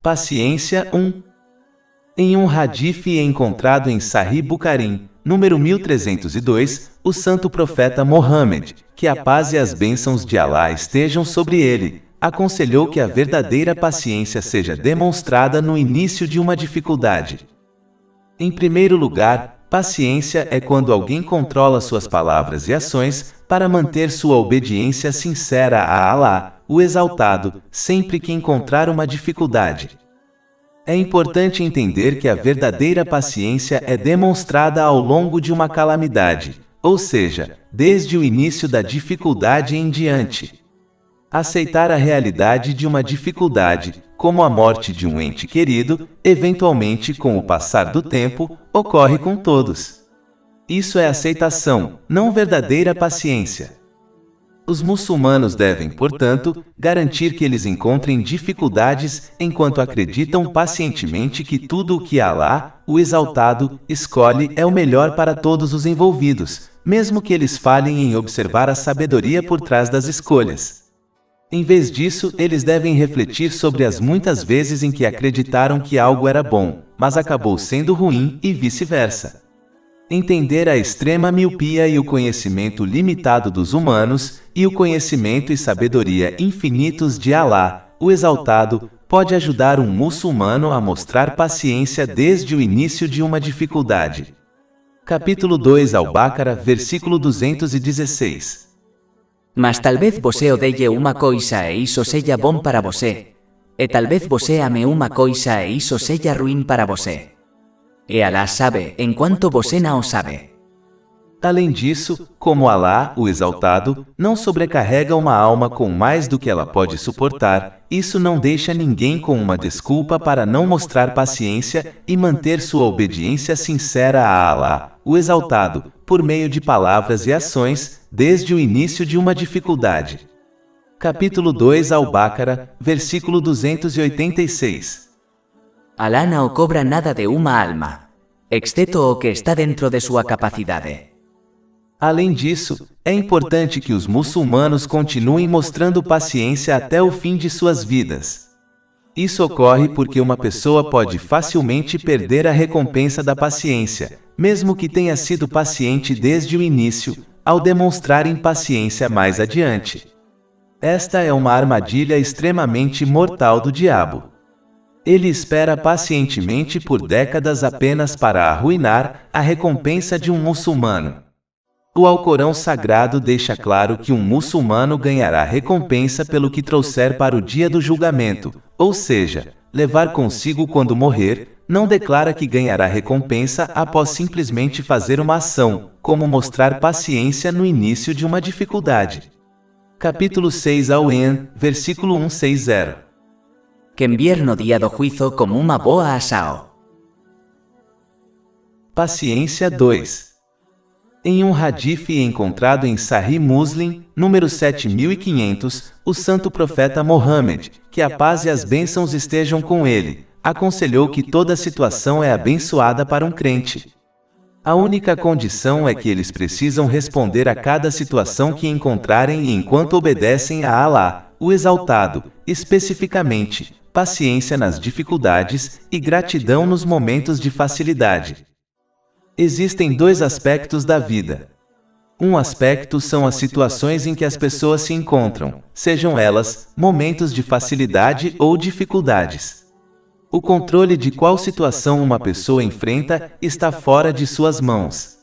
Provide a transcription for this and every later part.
Paciência 1. Em um hadith encontrado em Sahih Bukhari, número 1302, o santo profeta Mohammed, que a paz e as bênçãos de Allah estejam sobre ele, aconselhou que a verdadeira paciência seja demonstrada no início de uma dificuldade. Em primeiro lugar, paciência é quando alguém controla suas palavras e ações para manter sua obediência sincera a Allah, o Exaltado, sempre que encontrar uma dificuldade. É importante entender que a verdadeira paciência é demonstrada ao longo de uma calamidade, ou seja, desde o início da dificuldade em diante. Aceitar a realidade de uma dificuldade, como a morte de um ente querido, eventualmente com o passar do tempo, ocorre com todos. Isso é aceitação, não verdadeira paciência. Os muçulmanos devem, portanto, garantir que eles encontrem dificuldades enquanto acreditam pacientemente que tudo o que Allah, o Exaltado, escolhe é o melhor para todos os envolvidos, mesmo que eles falhem em observar a sabedoria por trás das escolhas. Em vez disso, eles devem refletir sobre as muitas vezes em que acreditaram que algo era bom, mas acabou sendo ruim e vice-versa. Entender a extrema miopia e o conhecimento limitado dos humanos, e o conhecimento e sabedoria infinitos de Allah, o Exaltado, pode ajudar um muçulmano a mostrar paciência desde o início de uma dificuldade. Capítulo 2 Al-Baqarah, versículo 216. Mas talvez você odeie uma coisa e isso seja bom para você, e talvez você ame uma coisa e isso seja ruim para você. E Allah sabe, enquanto você não sabe. Além disso, como Allah, o Exaltado, não sobrecarrega uma alma com mais do que ela pode suportar, isso não deixa ninguém com uma desculpa para não mostrar paciência e manter sua obediência sincera a Allah, o Exaltado, por meio de palavras e ações, desde o início de uma dificuldade. Capítulo 2 Al-Baqarah, versículo 286. Allah não cobra nada de uma alma, exceto o que está dentro de sua capacidade. Além disso, é importante que os muçulmanos continuem mostrando paciência até o fim de suas vidas. Isso ocorre porque uma pessoa pode facilmente perder a recompensa da paciência, mesmo que tenha sido paciente desde o início, ao demonstrar impaciência mais adiante. Esta é uma armadilha extremamente mortal do diabo. Ele espera pacientemente por décadas apenas para arruinar a recompensa de um muçulmano. O Alcorão Sagrado deixa claro que um muçulmano ganhará recompensa pelo que trouxer para o dia do julgamento, ou seja, levar consigo quando morrer, não declara que ganhará recompensa após simplesmente fazer uma ação, como mostrar paciência no início de uma dificuldade. Capítulo 6 Al-An, versículo 160. Que enviar no dia do juízo como uma boa asao. Paciência 2. Em um hadith encontrado em Sahih Muslim, número 7500, o santo profeta Mohammed, que a paz e as bênçãos estejam com ele, aconselhou que toda situação é abençoada para um crente. A única condição é que eles precisam responder a cada situação que encontrarem enquanto obedecem a Allah, o Exaltado, especificamente, paciência nas dificuldades e gratidão nos momentos de facilidade. Existem dois aspectos da vida. Um aspecto são as situações em que as pessoas se encontram, sejam elas momentos de facilidade ou dificuldades. O controle de qual situação uma pessoa enfrenta está fora de suas mãos.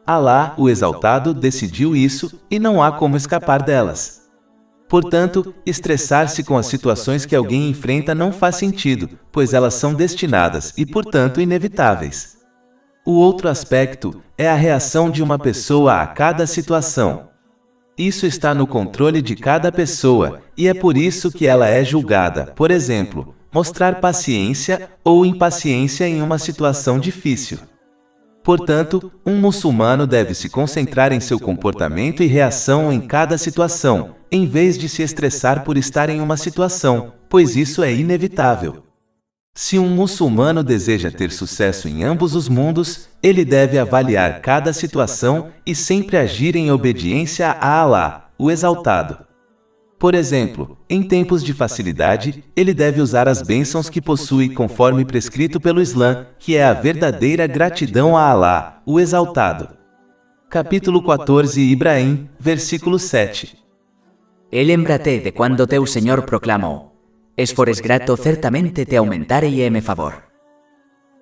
Allah, o Exaltado, decidiu isso e não há como escapar delas. Portanto, estressar-se com as situações que alguém enfrenta não faz sentido, pois elas são destinadas e, portanto, inevitáveis. O outro aspecto é a reação de uma pessoa a cada situação. Isso está no controle de cada pessoa, e é por isso que ela é julgada, por exemplo, mostrar paciência ou impaciência em uma situação difícil. Portanto, um muçulmano deve se concentrar em seu comportamento e reação em cada situação, em vez de se estressar por estar em uma situação, pois isso é inevitável. Se um muçulmano deseja ter sucesso em ambos os mundos, ele deve avaliar cada situação e sempre agir em obediência a Allah, o Exaltado. Por exemplo, em tempos de facilidade, ele deve usar as bênçãos que possui conforme prescrito pelo Islã, que é a verdadeira gratidão a Alá, o Exaltado. Capítulo 14 Ibrahim, versículo 7. Lembra-te de quando teu Senhor proclamou: "Es fores grato, certamente te aumentarei favor."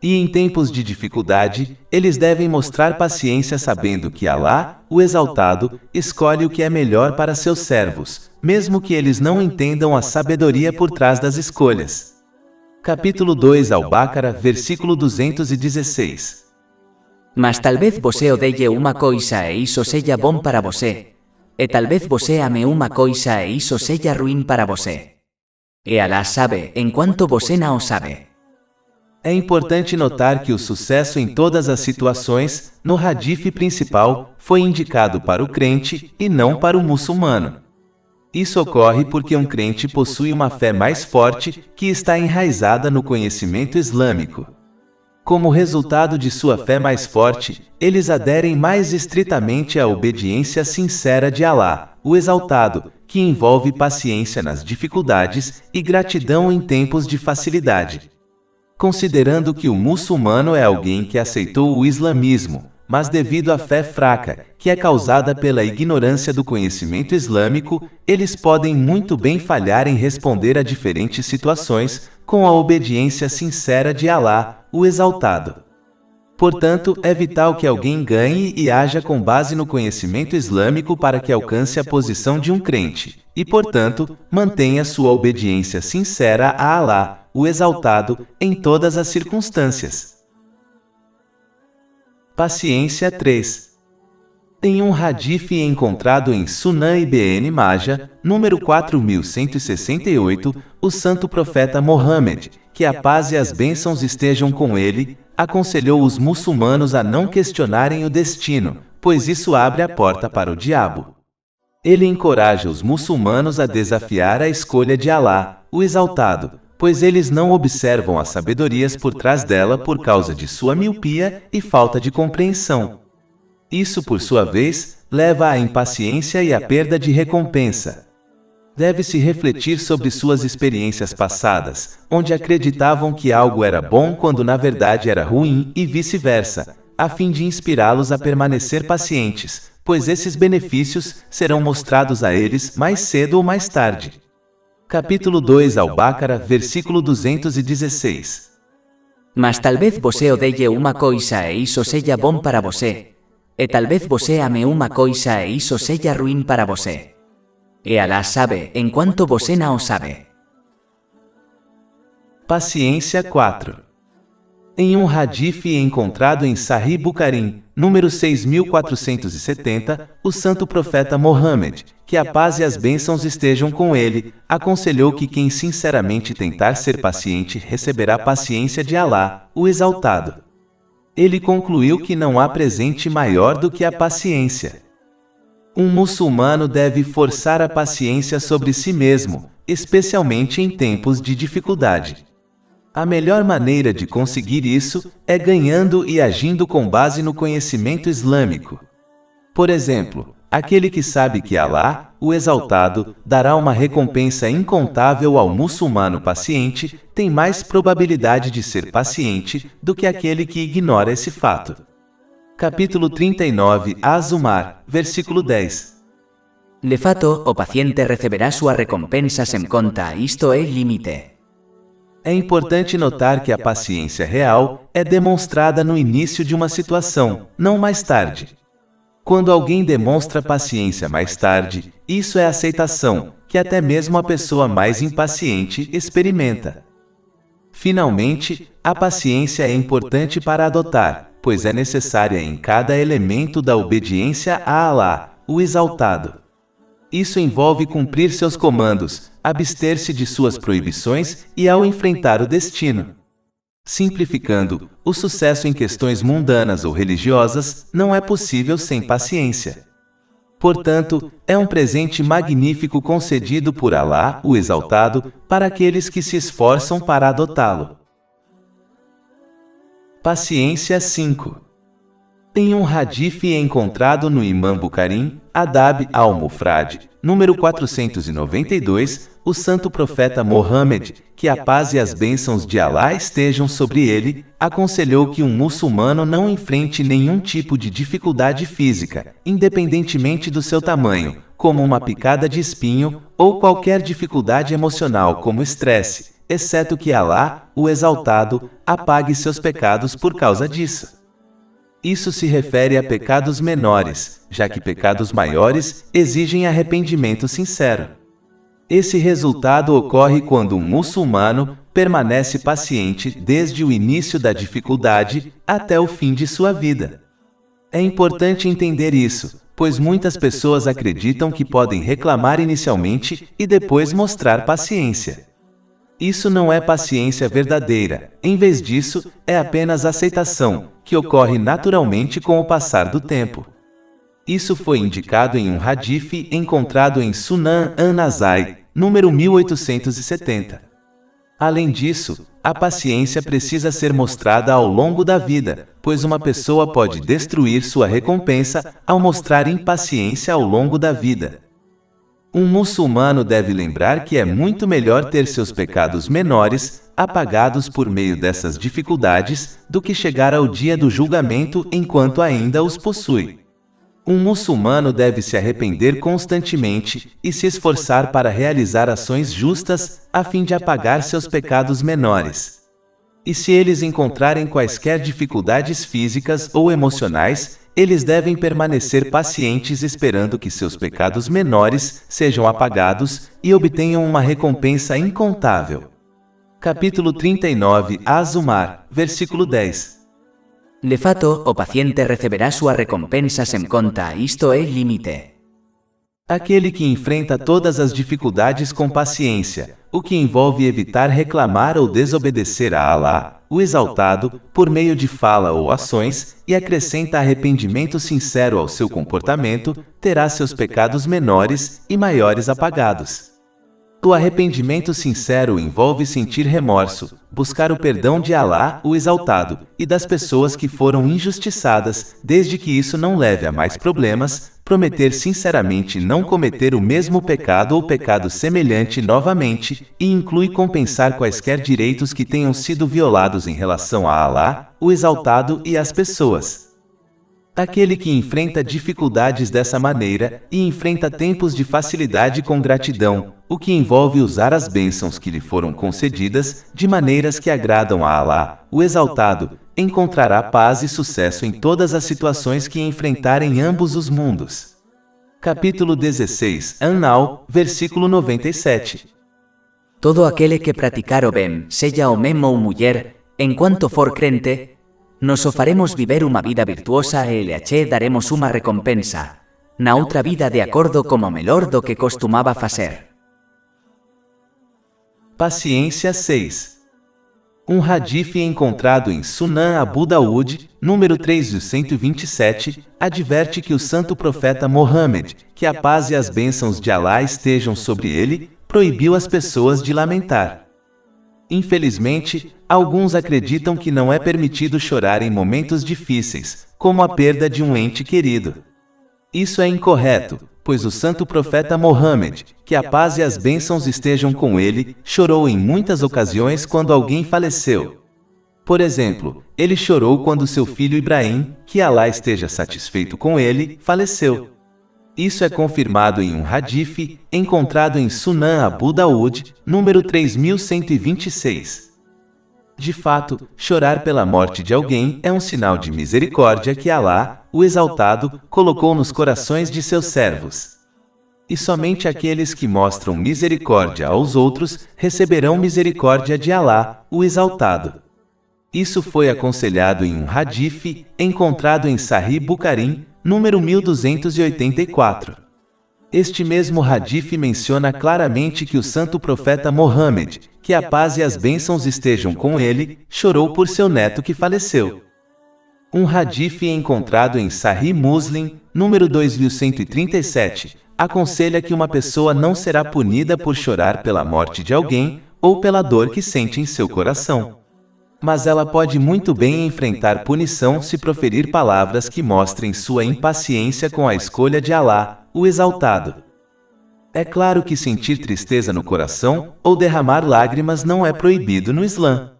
E em tempos de dificuldade, eles devem mostrar paciência sabendo que Alá, o Exaltado, escolhe o que é melhor para seus servos, mesmo que eles não entendam a sabedoria por trás das escolhas. Capítulo 2 Al-Baqarah, versículo 216. Mas talvez você odeie uma coisa e isso seja bom para você, e talvez você ame uma coisa e isso seja ruim para você. E Alá sabe, enquanto você não sabe. É importante notar que o sucesso em todas as situações, no hadith principal, foi indicado para o crente e não para o muçulmano. Isso ocorre porque um crente possui uma fé mais forte que está enraizada no conhecimento islâmico. Como resultado de sua fé mais forte, eles aderem mais estritamente à obediência sincera de Alá, o Exaltado, que envolve paciência nas dificuldades e gratidão em tempos de facilidade. Considerando que o muçulmano é alguém que aceitou o islamismo, mas devido à fé fraca, que é causada pela ignorância do conhecimento islâmico, eles podem muito bem falhar em responder a diferentes situações com a obediência sincera de Alá, o Exaltado. Portanto, é vital que alguém ganhe e haja com base no conhecimento islâmico para que alcance a posição de um crente, e, portanto, mantenha sua obediência sincera a Alá, o Exaltado, em todas as circunstâncias. Paciência 3. Em um hadith encontrado em Sunan Ibn Majah, número 4168, o santo profeta Mohammed, que a paz e as bênçãos estejam com ele, aconselhou os muçulmanos a não questionarem o destino, pois isso abre a porta para o diabo. Ele encoraja os muçulmanos a desafiar a escolha de Alá, o Exaltado, pois eles não observam as sabedorias por trás dela por causa de sua miopia e falta de compreensão. Isso, por sua vez, leva à impaciência e à perda de recompensa. Deve-se refletir sobre suas experiências passadas, onde acreditavam que algo era bom quando na verdade era ruim e vice-versa, a fim de inspirá-los a permanecer pacientes, pois esses benefícios serão mostrados a eles mais cedo ou mais tarde. Capítulo 2 Al-Baqarah, versículo 216. Mas talvez você odeie uma coisa e isso seja bom para você, e talvez você ame uma coisa e isso seja ruim para você. E Alá sabe, enquanto você não sabe. Paciência 4. Em um hadith encontrado em Sahih Bukhari, número 6470, o santo profeta Mohammed, que a paz e as bênçãos estejam com ele, aconselhou que quem sinceramente tentar ser paciente receberá paciência de Alá, o Exaltado. Ele concluiu que não há presente maior do que a paciência. Um muçulmano deve forçar a paciência sobre si mesmo, especialmente em tempos de dificuldade. A melhor maneira de conseguir isso é ganhando e agindo com base no conhecimento islâmico. Por exemplo, aquele que sabe que Alá, o Exaltado, dará uma recompensa incontável ao muçulmano paciente, tem mais probabilidade de ser paciente do que aquele que ignora esse fato. Capítulo 39 Az-Zumar, versículo 10. De fato, o paciente receberá sua recompensa sem conta, isto é limite. É importante notar que a paciência real é demonstrada no início de uma situação, não mais tarde. Quando alguém demonstra paciência mais tarde, isso é aceitação, que até mesmo a pessoa mais impaciente experimenta. Finalmente, a paciência é importante para adotar, pois é necessária em cada elemento da obediência a Alá, o Exaltado. Isso envolve cumprir seus comandos, abster-se de suas proibições e ao enfrentar o destino. Simplificando, o sucesso em questões mundanas ou religiosas não é possível sem paciência. Portanto, é um presente magnífico concedido por Alá, o Exaltado, para aqueles que se esforçam para adotá-lo. Paciência 5. Em um hadith encontrado no Imam Bukhari, Adab al-Mufrad, número 492, o santo profeta Mohammed, que a paz e as bênçãos de Alá estejam sobre ele, aconselhou que um muçulmano não enfrente nenhum tipo de dificuldade física, independentemente do seu tamanho, como uma picada de espinho, ou qualquer dificuldade emocional como estresse, exceto que Alá, o Exaltado, apague seus pecados por causa disso. Isso se refere a pecados menores, já que pecados maiores exigem arrependimento sincero. Esse resultado ocorre quando um muçulmano permanece paciente desde o início da dificuldade até o fim de sua vida. É importante entender isso, pois muitas pessoas acreditam que podem reclamar inicialmente e depois mostrar paciência. Isso não é paciência verdadeira, em vez disso, é apenas aceitação, que ocorre naturalmente com o passar do tempo. Isso foi indicado em um hadith encontrado em Sunan an-Nasai, número 1870. Além disso, a paciência precisa ser mostrada ao longo da vida, pois uma pessoa pode destruir sua recompensa ao mostrar impaciência ao longo da vida. Um muçulmano deve lembrar que é muito melhor ter seus pecados menores apagados por meio dessas dificuldades do que chegar ao dia do julgamento enquanto ainda os possui. Um muçulmano deve se arrepender constantemente e se esforçar para realizar ações justas a fim de apagar seus pecados menores. E se eles encontrarem quaisquer dificuldades físicas ou emocionais, eles devem permanecer pacientes esperando que seus pecados menores sejam apagados e obtenham uma recompensa incontável. Capítulo 39, Az-Zumar, versículo 10. De fato, o paciente receberá sua recompensa sem conta, isto é limite. Aquele que enfrenta todas as dificuldades com paciência, o que envolve evitar reclamar ou desobedecer a Alá, o Exaltado, por meio de fala ou ações, e acrescenta arrependimento sincero ao seu comportamento, terá seus pecados menores e maiores apagados. O arrependimento sincero envolve sentir remorso, buscar o perdão de Alá, o Exaltado, e das pessoas que foram injustiçadas, desde que isso não leve a mais problemas, prometer sinceramente não cometer o mesmo pecado ou pecado semelhante novamente, e inclui compensar quaisquer direitos que tenham sido violados em relação a Alá, o Exaltado e as pessoas. Aquele que enfrenta dificuldades dessa maneira e enfrenta tempos de facilidade com gratidão, o que envolve usar as bênçãos que lhe foram concedidas de maneiras que agradam a Alá, o Exaltado, encontrará paz e sucesso em todas as situações que enfrentar em ambos os mundos. Capítulo 16, An-Nahl, versículo 97. Todo aquele que praticar o bem, seja homem ou mulher, enquanto for crente, nos o faremos viver uma vida virtuosa e lhe daremos uma recompensa, na outra vida de acordo como melhor do que costumava fazer. Paciência 6. Um hadith encontrado em Sunan Abu Daud, número 3127, adverte que o santo profeta Mohammed, que a paz e as bênçãos de Alá estejam sobre ele, proibiu as pessoas de lamentar. Infelizmente, alguns acreditam que não é permitido chorar em momentos difíceis, como a perda de um ente querido. Isso é incorreto, pois o santo profeta Mohammed, que a paz e as bênçãos estejam com ele, chorou em muitas ocasiões quando alguém faleceu. Por exemplo, ele chorou quando seu filho Ibrahim, que Alá esteja satisfeito com ele, faleceu. Isso é confirmado em um hadith encontrado em Sunan Abu Daud, número 3126. De fato, chorar pela morte de alguém é um sinal de misericórdia que Alá, o Exaltado, colocou nos corações de seus servos. E somente aqueles que mostram misericórdia aos outros receberão misericórdia de Alá, o Exaltado. Isso foi aconselhado em um hadith encontrado em Sahih Bukhari, número 1284. Este mesmo hadith menciona claramente que o santo profeta Mohammed, que a paz e as bênçãos estejam com ele, chorou por seu neto que faleceu. Um hadith encontrado em Sahih Muslim, número 2137, aconselha que uma pessoa não será punida por chorar pela morte de alguém ou pela dor que sente em seu coração. Mas ela pode muito bem enfrentar punição se proferir palavras que mostrem sua impaciência com a escolha de Alá, o Exaltado. É claro que sentir tristeza no coração ou derramar lágrimas não é proibido no Islã.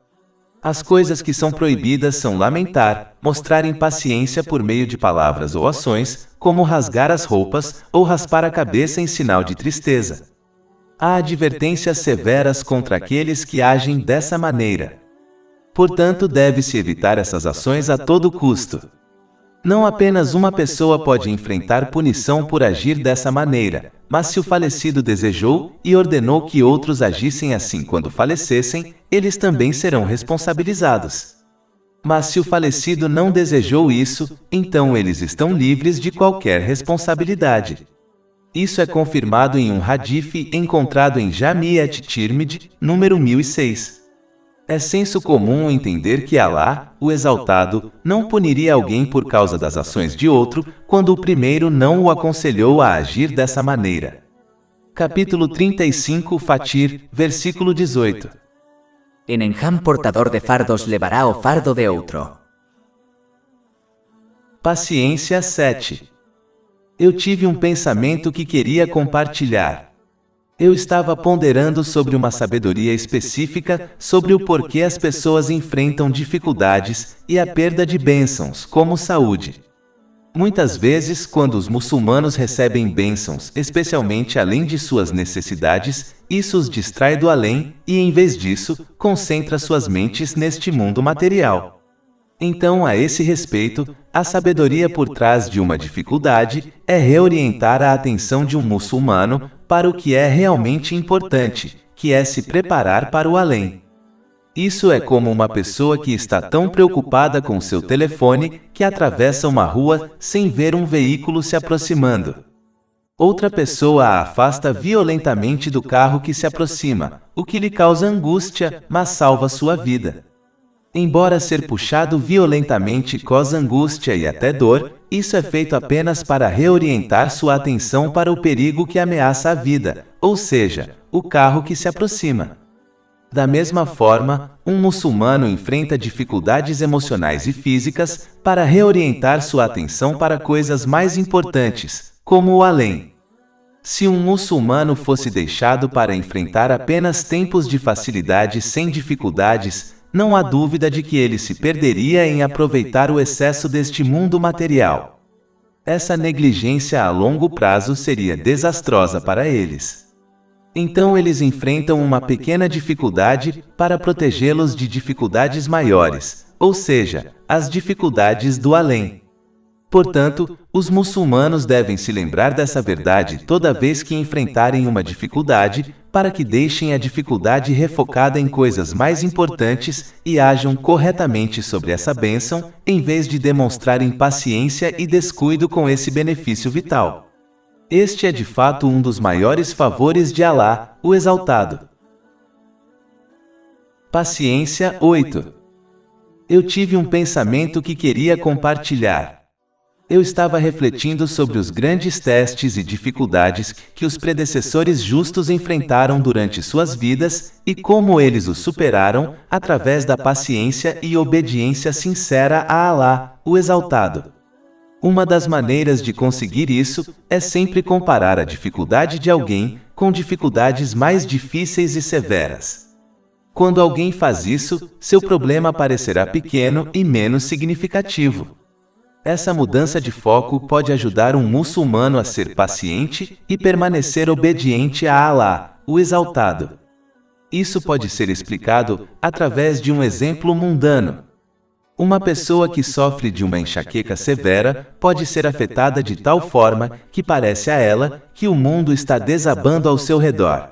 As coisas que são proibidas são lamentar, mostrar impaciência por meio de palavras ou ações, como rasgar as roupas ou raspar a cabeça em sinal de tristeza. Há advertências severas contra aqueles que agem dessa maneira. Portanto, deve-se evitar essas ações a todo custo. Não apenas uma pessoa pode enfrentar punição por agir dessa maneira, mas se o falecido desejou e ordenou que outros agissem assim quando falecessem, eles também serão responsabilizados. Mas se o falecido não desejou isso, então eles estão livres de qualquer responsabilidade. Isso é confirmado em um hadith encontrado em Jami' at-Tirmidhi, número 1006. É senso comum entender que Alá, o Exaltado, não puniria alguém por causa das ações de outro, quando o primeiro não o aconselhou a agir dessa maneira. Capítulo 35, Fatir, versículo 18. En enjam portador de fardos levará o fardo de outro. Paciência 7. Eu tive um pensamento que queria compartilhar. Eu estava ponderando sobre uma sabedoria específica sobre o porquê as pessoas enfrentam dificuldades e a perda de bênçãos, como saúde. Muitas vezes, quando os muçulmanos recebem bênçãos, especialmente além de suas necessidades, isso os distrai do além e, em vez disso, concentra suas mentes neste mundo material. Então, a esse respeito, a sabedoria por trás de uma dificuldade é reorientar a atenção de um muçulmano para o que é realmente importante, que é se preparar para o além. Isso é como uma pessoa que está tão preocupada com seu telefone que atravessa uma rua sem ver um veículo se aproximando. Outra pessoa a afasta violentamente do carro que se aproxima, o que lhe causa angústia, mas salva sua vida. Embora ser puxado violentamente cause angústia e até dor, isso é feito apenas para reorientar sua atenção para o perigo que ameaça a vida, ou seja, o carro que se aproxima. Da mesma forma, um muçulmano enfrenta dificuldades emocionais e físicas para reorientar sua atenção para coisas mais importantes, como o além. Se um muçulmano fosse deixado para enfrentar apenas tempos de facilidade sem dificuldades, não há dúvida de que ele se perderia em aproveitar o excesso deste mundo material. Essa negligência a longo prazo seria desastrosa para eles. Então eles enfrentam uma pequena dificuldade para protegê-los de dificuldades maiores, ou seja, as dificuldades do além. Portanto, os muçulmanos devem se lembrar dessa verdade toda vez que enfrentarem uma dificuldade, para que deixem a dificuldade refocada em coisas mais importantes e ajam corretamente sobre essa bênção, em vez de demonstrar impaciência e descuido com esse benefício vital. Este é de fato um dos maiores favores de Alá, o Exaltado. Paciência 8. Eu tive um pensamento que queria compartilhar. Eu estava refletindo sobre os grandes testes e dificuldades que os predecessores justos enfrentaram durante suas vidas e como eles os superaram através da paciência e obediência sincera a Alá, o Exaltado. Uma das maneiras de conseguir isso é sempre comparar a dificuldade de alguém com dificuldades mais difíceis e severas. Quando alguém faz isso, seu problema parecerá pequeno e menos significativo. Essa mudança de foco pode ajudar um muçulmano a ser paciente e permanecer obediente a Alá, o Exaltado. Isso pode ser explicado através de um exemplo mundano. Uma pessoa que sofre de uma enxaqueca severa pode ser afetada de tal forma que parece a ela que o mundo está desabando ao seu redor.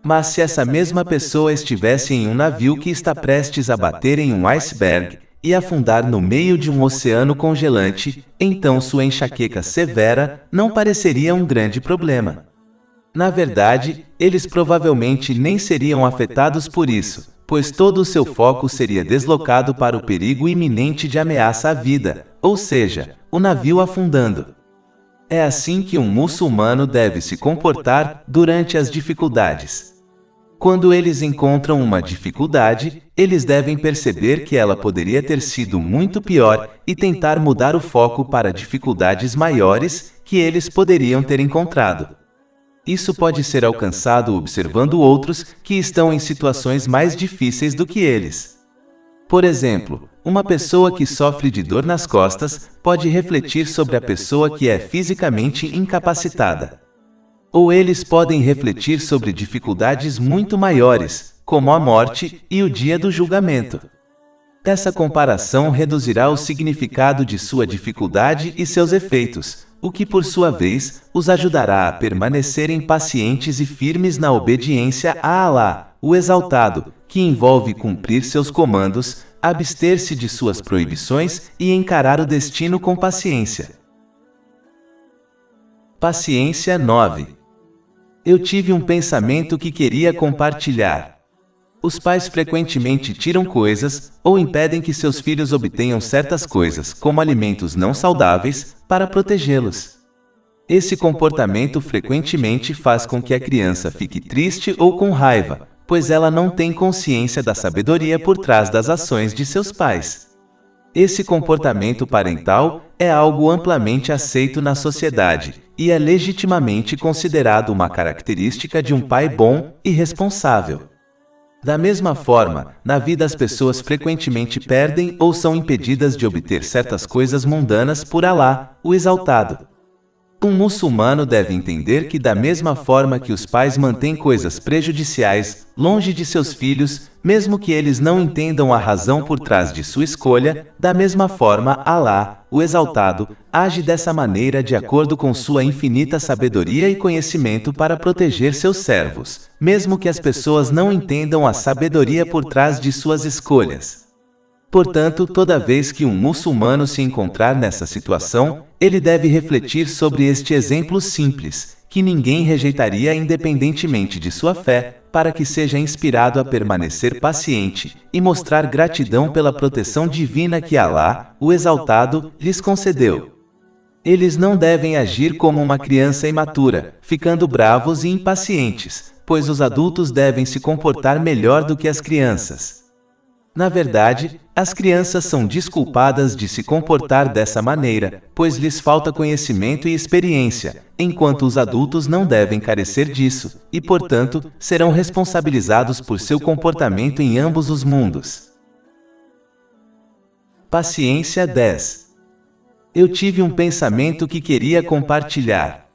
Mas se essa mesma pessoa estivesse em um navio que está prestes a bater em um iceberg e afundar no meio de um oceano congelante, então sua enxaqueca severa não pareceria um grande problema. Na verdade, eles provavelmente nem seriam afetados por isso, pois todo o seu foco seria deslocado para o perigo iminente de ameaça à vida, ou seja, o navio afundando. É assim que um muçulmano deve se comportar durante as dificuldades. Quando eles encontram uma dificuldade, eles devem perceber que ela poderia ter sido muito pior e tentar mudar o foco para dificuldades maiores que eles poderiam ter encontrado. Isso pode ser alcançado observando outros que estão em situações mais difíceis do que eles. Por exemplo, uma pessoa que sofre de dor nas costas pode refletir sobre a pessoa que é fisicamente incapacitada. Ou eles podem refletir sobre dificuldades muito maiores, como a morte e o dia do julgamento. Essa comparação reduzirá o significado de sua dificuldade e seus efeitos, o que por sua vez os ajudará a permanecerem pacientes e firmes na obediência a Alá, o Exaltado, que envolve cumprir seus comandos, abster-se de suas proibições e encarar o destino com paciência. Paciência 9. Eu tive um pensamento que queria compartilhar. Os pais frequentemente tiram coisas ou impedem que seus filhos obtenham certas coisas, como alimentos não saudáveis, para protegê-los. Esse comportamento frequentemente faz com que a criança fique triste ou com raiva, pois ela não tem consciência da sabedoria por trás das ações de seus pais. Esse comportamento parental é algo amplamente aceito na sociedade e é legitimamente considerado uma característica de um pai bom e responsável. Da mesma forma, na vida as pessoas frequentemente perdem ou são impedidas de obter certas coisas mundanas por Alá, o Exaltado. Um muçulmano deve entender que da mesma forma que os pais mantêm coisas prejudiciais longe de seus filhos, mesmo que eles não entendam a razão por trás de sua escolha, da mesma forma Alá, o Exaltado, age dessa maneira de acordo com sua infinita sabedoria e conhecimento para proteger seus servos, mesmo que as pessoas não entendam a sabedoria por trás de suas escolhas. Portanto, toda vez que um muçulmano se encontrar nessa situação, ele deve refletir sobre este exemplo simples, que ninguém rejeitaria independentemente de sua fé, para que seja inspirado a permanecer paciente e mostrar gratidão pela proteção divina que Alá, o Exaltado, lhes concedeu. Eles não devem agir como uma criança imatura, ficando bravos e impacientes, pois os adultos devem se comportar melhor do que as crianças. Na verdade, as crianças são desculpadas de se comportar dessa maneira, pois lhes falta conhecimento e experiência, enquanto os adultos não devem carecer disso, e portanto, serão responsabilizados por seu comportamento em ambos os mundos. Paciência 10. Eu tive um pensamento que queria compartilhar.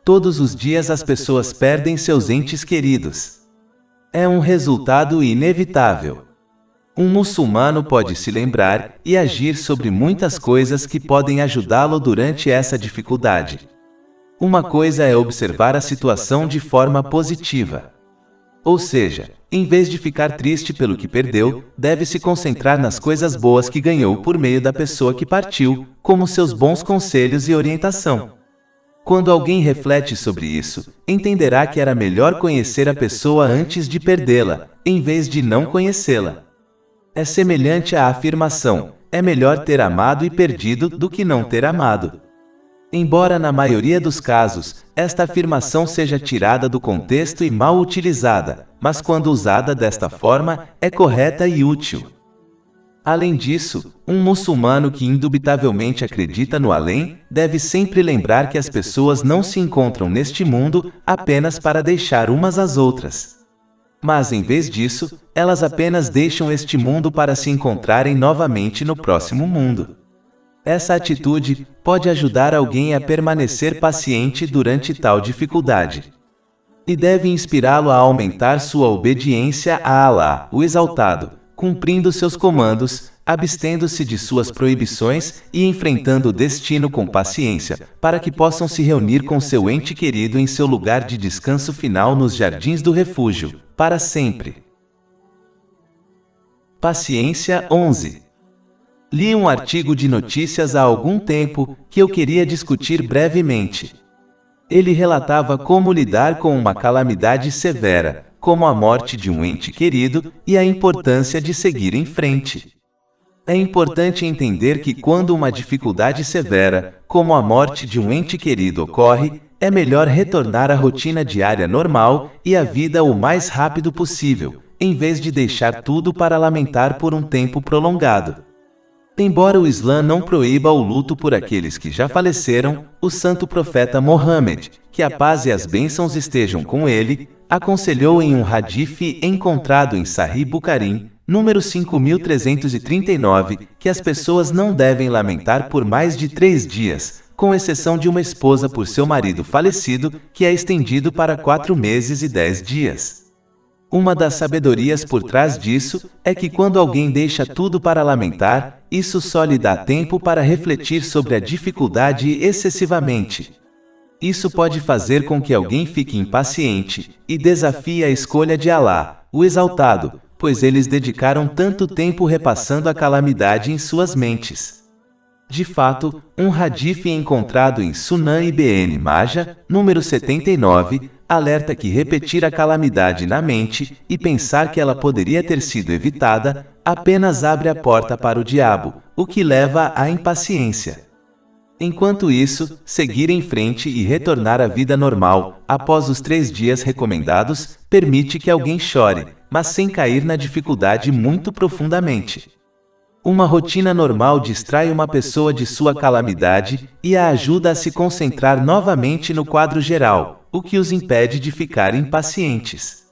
Todos os dias as pessoas perdem seus entes queridos. É um resultado inevitável. Um muçulmano pode se lembrar e agir sobre muitas coisas que podem ajudá-lo durante essa dificuldade. Uma coisa é observar a situação de forma positiva. Ou seja, em vez de ficar triste pelo que perdeu, deve se concentrar nas coisas boas que ganhou por meio da pessoa que partiu, como seus bons conselhos e orientação. Quando alguém reflete sobre isso, entenderá que era melhor conhecer a pessoa antes de perdê-la, em vez de não conhecê-la. É semelhante à afirmação: é melhor ter amado e perdido do que não ter amado. Embora na maioria dos casos, esta afirmação seja tirada do contexto e mal utilizada, mas quando usada desta forma, é correta e útil. Além disso, um muçulmano que indubitavelmente acredita no além, deve sempre lembrar que as pessoas não se encontram neste mundo apenas para deixar umas às outras. Mas, em vez disso, elas apenas deixam este mundo para se encontrarem novamente no próximo mundo. Essa atitude pode ajudar alguém a permanecer paciente durante tal dificuldade. E deve inspirá-lo a aumentar sua obediência a Alá, o Exaltado, cumprindo seus comandos, abstendo-se de suas proibições e enfrentando o destino com paciência, para que possam se reunir com seu ente querido em seu lugar de descanso final nos jardins do refúgio, para sempre. Paciência 11. Li um artigo de notícias há algum tempo que eu queria discutir brevemente. Ele relatava como lidar com uma calamidade severa, como a morte de um ente querido, e a importância de seguir em frente. É importante entender que quando uma dificuldade severa, como a morte de um ente querido ocorre, é melhor retornar à rotina diária normal e à vida o mais rápido possível, em vez de deixar tudo para lamentar por um tempo prolongado. Embora o Islã não proíba o luto por aqueles que já faleceram, o santo profeta Mohammed, que a paz e as bênçãos estejam com ele, aconselhou em um hadith encontrado em Sahih Bukhari, número 5339, que as pessoas não devem lamentar por mais de 3 dias, com exceção de uma esposa por seu marido falecido, que é estendido para 4 meses e 10 dias. Uma das sabedorias por trás disso é que quando alguém deixa tudo para lamentar, isso só lhe dá tempo para refletir sobre a dificuldade excessivamente. Isso pode fazer com que alguém fique impaciente e desafie a escolha de Alá, o Exaltado, pois eles dedicaram tanto tempo repassando a calamidade em suas mentes. De fato, um hadith encontrado em Sunan Ibn Majah, número 79, alerta que repetir a calamidade na mente e pensar que ela poderia ter sido evitada, apenas abre a porta para o diabo, o que leva à impaciência. Enquanto isso, seguir em frente e retornar à vida normal, após os 3 dias recomendados, permite que alguém chore, mas sem cair na dificuldade muito profundamente. Uma rotina normal distrai uma pessoa de sua calamidade e a ajuda a se concentrar novamente no quadro geral, o que os impede de ficar impacientes.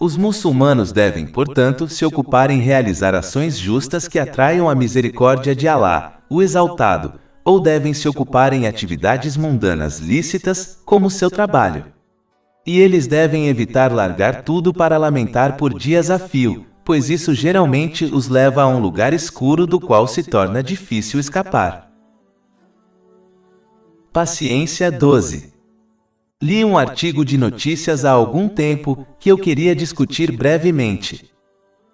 Os muçulmanos devem, portanto, se ocupar em realizar ações justas que atraiam a misericórdia de Alá, o Exaltado, ou devem se ocupar em atividades mundanas lícitas, como seu trabalho. E eles devem evitar largar tudo para lamentar por dias a fio, pois isso geralmente os leva a um lugar escuro do qual se torna difícil escapar. Paciência 12. Li um artigo de notícias há algum tempo que eu queria discutir brevemente.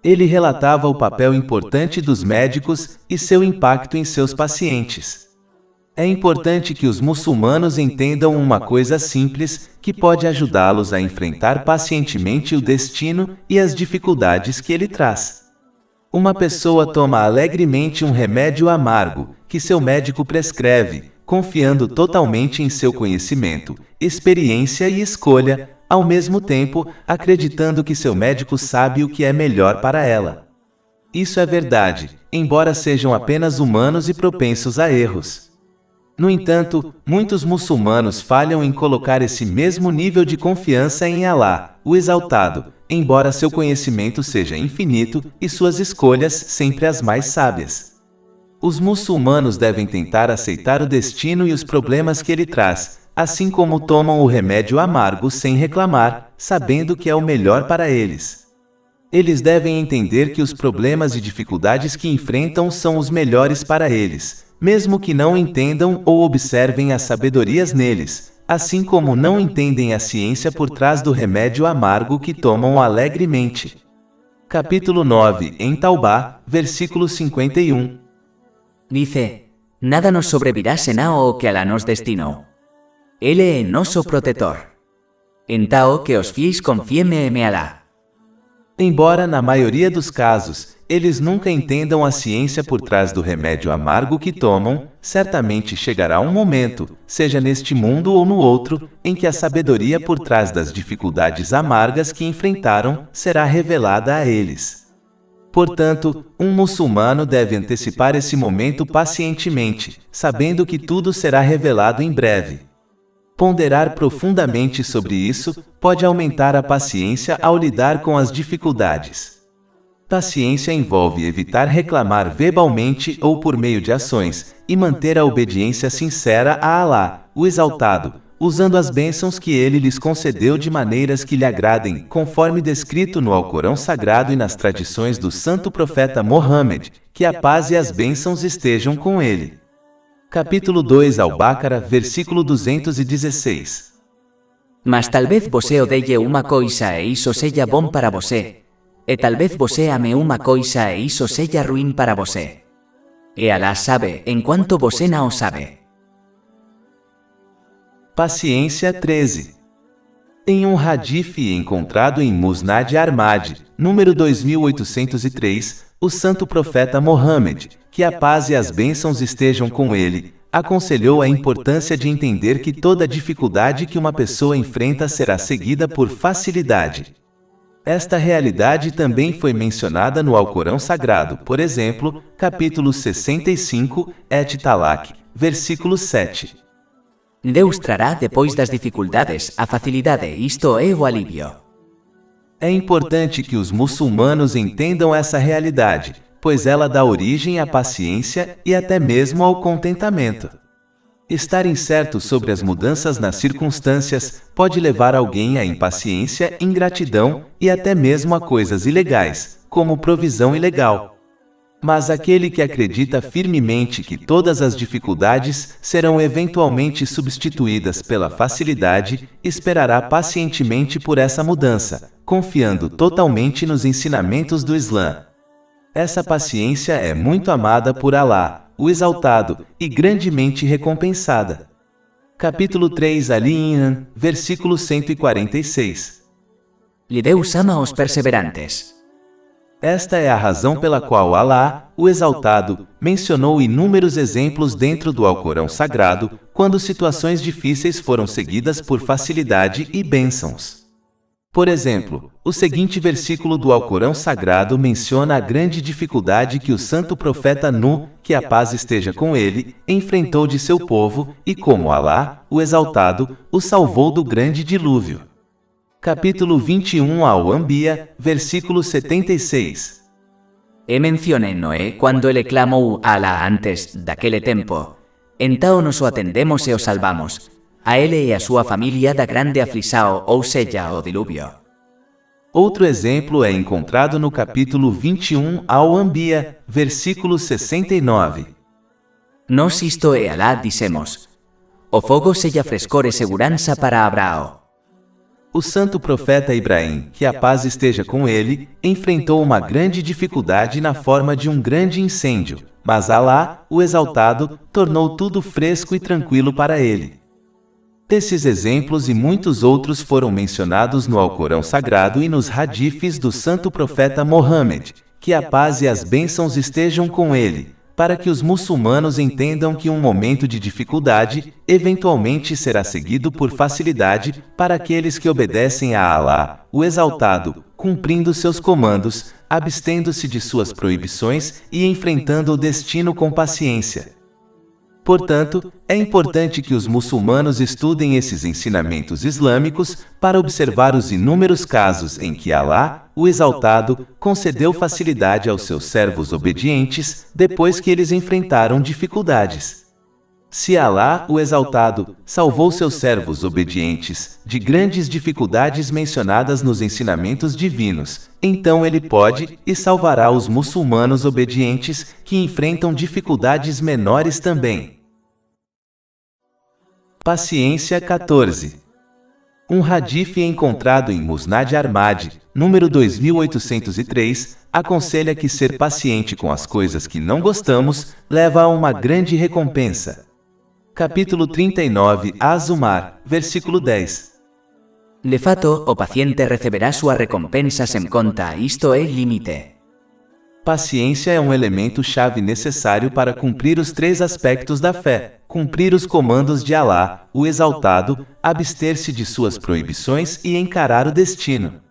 Ele relatava o papel importante dos médicos e seu impacto em seus pacientes. É importante que os muçulmanos entendam uma coisa simples que pode ajudá-los a enfrentar pacientemente o destino e as dificuldades que ele traz. Uma pessoa toma alegremente um remédio amargo que seu médico prescreve, confiando totalmente em seu conhecimento, experiência e escolha, ao mesmo tempo acreditando que seu médico sabe o que é melhor para ela. Isso é verdade, embora sejam apenas humanos e propensos a erros. No entanto, muitos muçulmanos falham em colocar esse mesmo nível de confiança em Alá, o Exaltado, embora seu conhecimento seja infinito e suas escolhas sempre as mais sábias. Os muçulmanos devem tentar aceitar o destino e os problemas que ele traz, assim como tomam o remédio amargo sem reclamar, sabendo que é o melhor para eles. Eles devem entender que os problemas e dificuldades que enfrentam são os melhores para eles, mesmo que não entendam ou observem as sabedorias neles, assim como não entendem a ciência por trás do remédio amargo que tomam alegremente. Capítulo 9, em Taubá, versículo 51. Dice, nada nos sobrevirá senão o que Alá nos destinou. Él é nosso protetor. Então que os fiéis confiem em Alá. Embora na maioria dos casos, eles nunca entendam a ciência por trás do remédio amargo que tomam, certamente chegará um momento, seja neste mundo ou no outro, em que a sabedoria por trás das dificuldades amargas que enfrentaram será revelada a eles. Portanto, um muçulmano deve antecipar esse momento pacientemente, sabendo que tudo será revelado em breve. Ponderar profundamente sobre isso pode aumentar a paciência ao lidar com as dificuldades. Paciência envolve evitar reclamar verbalmente ou por meio de ações, e manter a obediência sincera a Alá, o Exaltado, usando as bênçãos que ele lhes concedeu de maneiras que lhe agradem, conforme descrito no Alcorão Sagrado e nas tradições do santo profeta Mohammed, que a paz e as bênçãos estejam com ele. Capítulo 2 Al-Baqarah, versículo 216. Mas talvez você odeie uma coisa e isso seja bom para você, e talvez você ame uma coisa e isso seja ruim para você. E Alá sabe, enquanto você não sabe. Paciência 13. Em um hadith encontrado em Musnad Ahmad, número 2803, o santo profeta Mohammed, que a paz e as bênçãos estejam com ele, aconselhou a importância de entender que toda dificuldade que uma pessoa enfrenta será seguida por facilidade. Esta realidade também foi mencionada no Alcorão Sagrado, por exemplo, capítulo 65, Et Talaq, versículo 7. Deus trará depois das dificuldades a facilidade, isto é o alívio. É importante que os muçulmanos entendam essa realidade, pois ela dá origem à paciência e até mesmo ao contentamento. Estar incerto sobre as mudanças nas circunstâncias pode levar alguém à impaciência, ingratidão e até mesmo a coisas ilegais, como provisão ilegal. Mas aquele que acredita firmemente que todas as dificuldades serão eventualmente substituídas pela facilidade, esperará pacientemente por essa mudança, confiando totalmente nos ensinamentos do Islã. Essa paciência é muito amada por Alá, o Exaltado, e grandemente recompensada. Capítulo 3 Ali Imran, versículo 146. E Deus ama os perseverantes. Esta é a razão pela qual Alá, o Exaltado, mencionou inúmeros exemplos dentro do Alcorão Sagrado, quando situações difíceis foram seguidas por facilidade e bênçãos. Por exemplo, o seguinte versículo do Alcorão Sagrado menciona a grande dificuldade que o santo profeta Nuh, que a paz esteja com ele, enfrentou de seu povo, e como Alá, o Exaltado, o salvou do grande dilúvio. Capítulo 21 Al-Anbiya, versículo 76. E mencioné Noé quando ele clamou a Alá antes daquele tempo. Então nos o atendemos e o salvamos, a ele e a sua família da grande aflição, ou seja, o dilúvio. Outro exemplo é encontrado no capítulo 21 Al-Anbiya, versículo 69. Nós isto e Alá dissemos: o fogo seja frescor e segurança para Abraão. O santo profeta Ibrahim, que a paz esteja com ele, enfrentou uma grande dificuldade na forma de um grande incêndio, mas Alá, o Exaltado, tornou tudo fresco e tranquilo para ele. Desses exemplos e muitos outros foram mencionados no Alcorão Sagrado e nos hadifes do santo profeta Mohammed, que a paz e as bênçãos estejam com ele, para que os muçulmanos entendam que um momento de dificuldade eventualmente será seguido por facilidade para aqueles que obedecem a Alá, o Exaltado, cumprindo seus comandos, abstendo-se de suas proibições e enfrentando o destino com paciência. Portanto, é importante que os muçulmanos estudem esses ensinamentos islâmicos para observar os inúmeros casos em que Alá, o Exaltado, concedeu facilidade aos seus servos obedientes depois que eles enfrentaram dificuldades. Se Alá, o Exaltado, salvou seus servos obedientes de grandes dificuldades mencionadas nos ensinamentos divinos, então ele pode e salvará os muçulmanos obedientes que enfrentam dificuldades menores também. Paciência 14. Um hadith encontrado em Musnad Ahmad, número 2803, aconselha que ser paciente com as coisas que não gostamos leva a uma grande recompensa. Capítulo 39 Az-Zumar, versículo 10. De fato, o paciente receberá sua recompensa sem conta, isto é limite. Paciência é um elemento-chave necessário para cumprir os três aspectos da fé: cumprir os comandos de Alá, o Exaltado, abster-se de suas proibições e encarar o destino.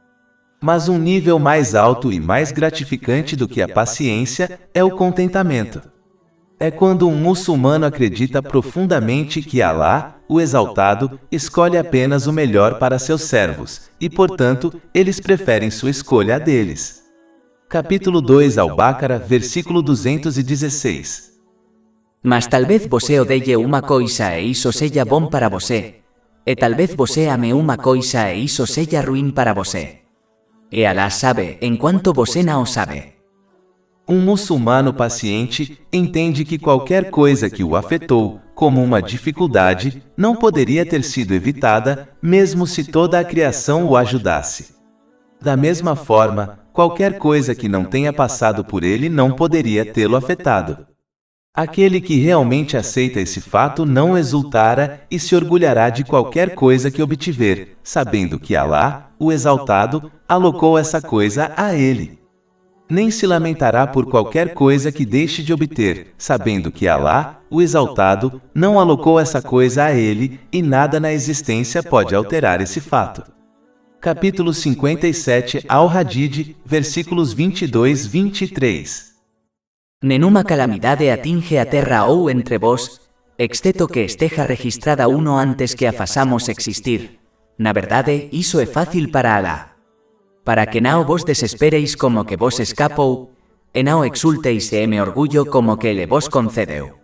Mas um nível mais alto e mais gratificante do que a paciência é o contentamento. É quando um muçulmano acredita profundamente que Alá, o Exaltado, escolhe apenas o melhor para seus servos, e portanto, eles preferem sua escolha à deles. Capítulo 2 Al-Baqarah, versículo 216. Mas talvez você odeie uma coisa e isso seja bom para você, e talvez você ame uma coisa e isso seja ruim para você. E Alá sabe, enquanto você não sabe. Um muçulmano paciente entende que qualquer coisa que o afetou, como uma dificuldade, não poderia ter sido evitada, mesmo se toda a criação o ajudasse. Da mesma forma, qualquer coisa que não tenha passado por ele não poderia tê-lo afetado. Aquele que realmente aceita esse fato não exultará e se orgulhará de qualquer coisa que obtiver, sabendo que Alá, o Exaltado, alocou essa coisa a ele. Nem se lamentará por qualquer coisa que deixe de obter, sabendo que Alá, o Exaltado, não alocou essa coisa a ele, e nada na existência pode alterar esse fato. Capítulo 57 Al-Hadid, versículos 22-23. Nenhuma calamidade atinge a terra ou entre vós, exceto que esteja registrada uno antes que a façamos existir. Na verdade, isso é fácil para Alá. Para que não vos desespereis como que vos escapou, e não exulteis e me orgulho como que ele vos concedeu.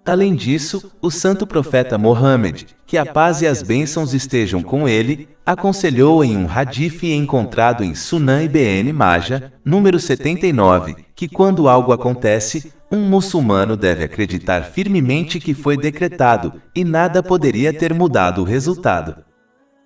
Além disso, o santo profeta Mohammed, que a paz e as bênçãos estejam com ele, aconselhou em um hadith encontrado em Sunan Ibn Majah, número 79, que quando algo acontece, um muçulmano deve acreditar firmemente que foi decretado, e nada poderia ter mudado o resultado.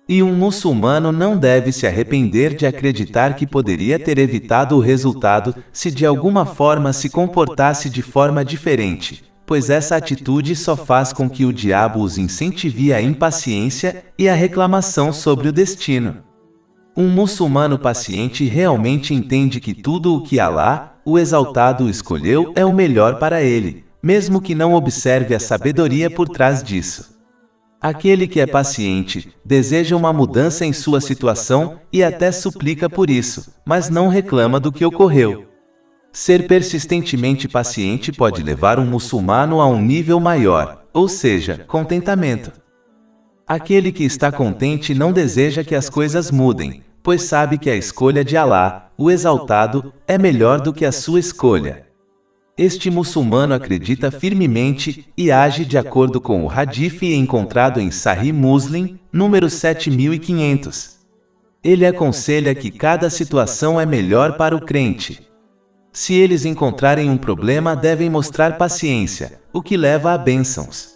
E um muçulmano não deve se arrepender de acreditar que poderia ter evitado o resultado se de alguma forma se comportasse de forma diferente, pois essa atitude só faz com que o diabo os incentive à impaciência e à reclamação sobre o destino. Um muçulmano paciente realmente entende que tudo o que Alá, o Exaltado, escolheu é o melhor para ele, mesmo que não observe a sabedoria por trás disso. Aquele que é paciente, deseja uma mudança em sua situação e até suplica por isso, mas não reclama do que ocorreu. Ser persistentemente paciente pode levar um muçulmano a um nível maior, ou seja, contentamento. Aquele que está contente não deseja que as coisas mudem, pois sabe que a escolha de Alá, o Exaltado, é melhor do que a sua escolha. Este muçulmano acredita firmemente e age de acordo com o hadith encontrado em Sahih Muslim, número 7500. Ele aconselha que cada situação é melhor para o crente. Se eles encontrarem um problema, devem mostrar paciência, o que leva a bênçãos.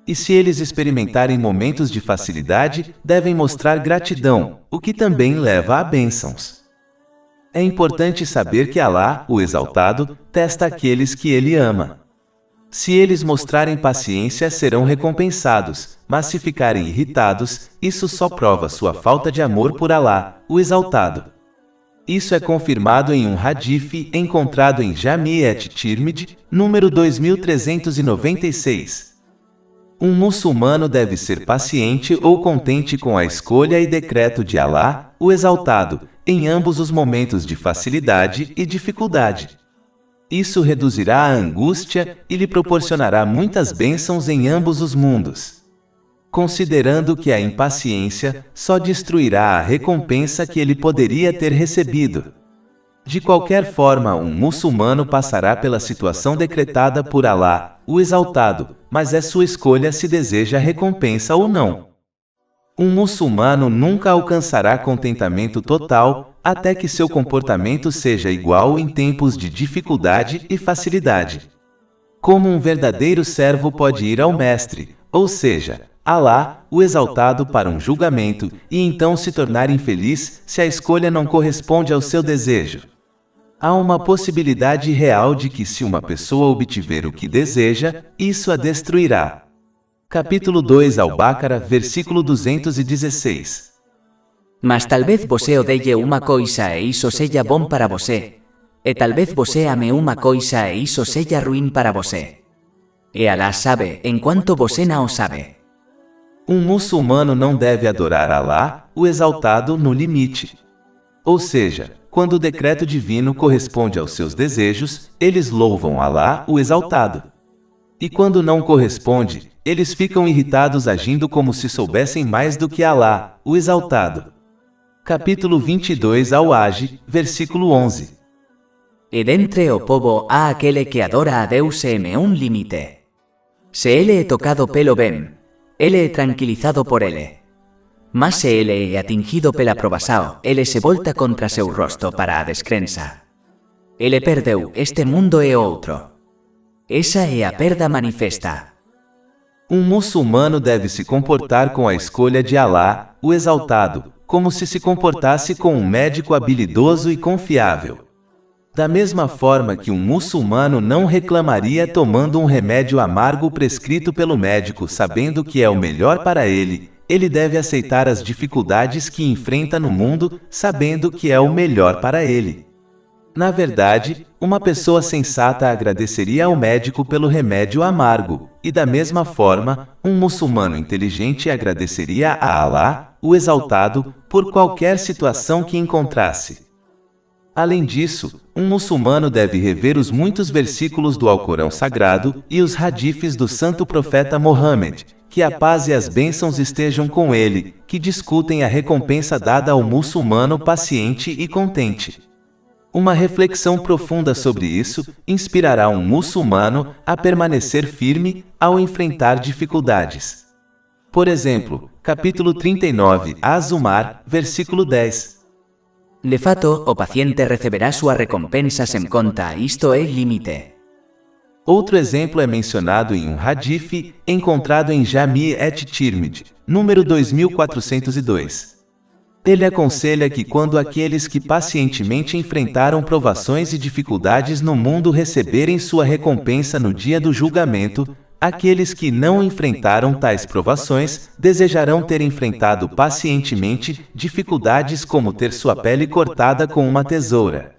E se eles experimentarem momentos de facilidade, devem mostrar gratidão, o que também leva a bênçãos. É importante saber que Alá, o Exaltado, testa aqueles que ele ama. Se eles mostrarem paciência, serão recompensados, mas se ficarem irritados, isso só prova sua falta de amor por Alá, o Exaltado. Isso é confirmado em um hadith encontrado em Jami' at-Tirmidhi, número 2396. Um muçulmano deve ser paciente ou contente com a escolha e decreto de Alá, o Exaltado, em ambos os momentos de facilidade e dificuldade. Isso reduzirá a angústia e lhe proporcionará muitas bênçãos em ambos os mundos. Considerando que a impaciência só destruirá a recompensa que ele poderia ter recebido. De qualquer forma, um muçulmano passará pela situação decretada por Alá, o Exaltado, mas é sua escolha se deseja a recompensa ou não. Um muçulmano nunca alcançará contentamento total, até que seu comportamento seja igual em tempos de dificuldade e facilidade. Como um verdadeiro servo pode ir ao mestre, ou seja, Alá, o Exaltado, para um julgamento, e então se tornar infeliz se a escolha não corresponde ao seu desejo. Há uma possibilidade real de que se uma pessoa obtiver o que deseja, isso a destruirá. Capítulo 2 Al-Baqarah, versículo 216. Mas talvez você odeie uma coisa e isso seja bom para você, e talvez você ame uma coisa e isso seja ruim para você. E Alá sabe, enquanto você não sabe. Um muçulmano não deve adorar Alá, o Exaltado, no limite. Ou seja, quando o decreto divino corresponde aos seus desejos, eles louvam Alá, o Exaltado. E quando não corresponde, eles ficam irritados agindo como se soubessem mais do que Alá, o Exaltado. Capítulo 22 Al-Hajj, versículo 11. E dentre o povo há aquele que adora a Deus em um limite. Se ele é tocado pelo bem, ele é tranquilizado por ele. Mas se ele é atingido pela provação, ele se volta contra seu rosto para a descrença. Ele perdeu este mundo e outro. Essa é a perda manifesta. Um muçulmano deve se comportar com a escolha de Alá, o Exaltado, como se comportasse com um médico habilidoso e confiável. Da mesma forma que um muçulmano não reclamaria tomando um remédio amargo prescrito pelo médico sabendo que é o melhor para ele, ele deve aceitar as dificuldades que enfrenta no mundo sabendo que é o melhor para ele. Na verdade, uma pessoa sensata agradeceria ao médico pelo remédio amargo, e da mesma forma, um muçulmano inteligente agradeceria a Alá, o Exaltado, por qualquer situação que encontrasse. Além disso, um muçulmano deve rever os muitos versículos do Alcorão Sagrado e os hadifes do Santo Profeta Mohammed, que a paz e as bênçãos estejam com ele, que discutem a recompensa dada ao muçulmano paciente e contente. Uma reflexão profunda sobre isso inspirará um muçulmano a permanecer firme ao enfrentar dificuldades. Por exemplo, capítulo 39, Az-Zumar, versículo 10. De fato, o paciente receberá sua recompensa sem conta, isto é limite. Outro exemplo é mencionado em um hadith encontrado em Jami' et-Tirmidhi, número 2402. Ele aconselha que quando aqueles que pacientemente enfrentaram provações e dificuldades no mundo receberem sua recompensa no dia do julgamento, aqueles que não enfrentaram tais provações desejarão ter enfrentado pacientemente dificuldades como ter sua pele cortada com uma tesoura.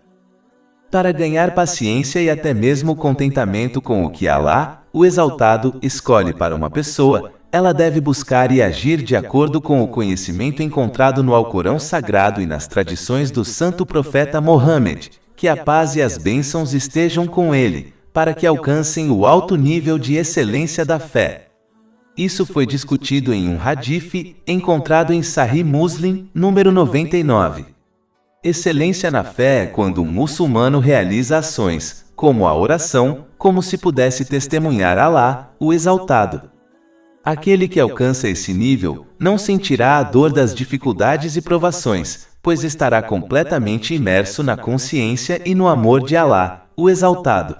Para ganhar paciência e até mesmo contentamento com o que Alá, o Exaltado, escolhe para uma pessoa, ela deve buscar e agir de acordo com o conhecimento encontrado no Alcorão Sagrado e nas tradições do Santo Profeta Mohammed, que a paz e as bênçãos estejam com ele, para que alcancem o alto nível de excelência da fé. Isso foi discutido em um hadith encontrado em Sahih Muslim, número 99. Excelência na fé é quando um muçulmano realiza ações, como a oração, como se pudesse testemunhar Alá, o Exaltado. Aquele que alcança esse nível não sentirá a dor das dificuldades e provações, pois estará completamente imerso na consciência e no amor de Alá, o Exaltado.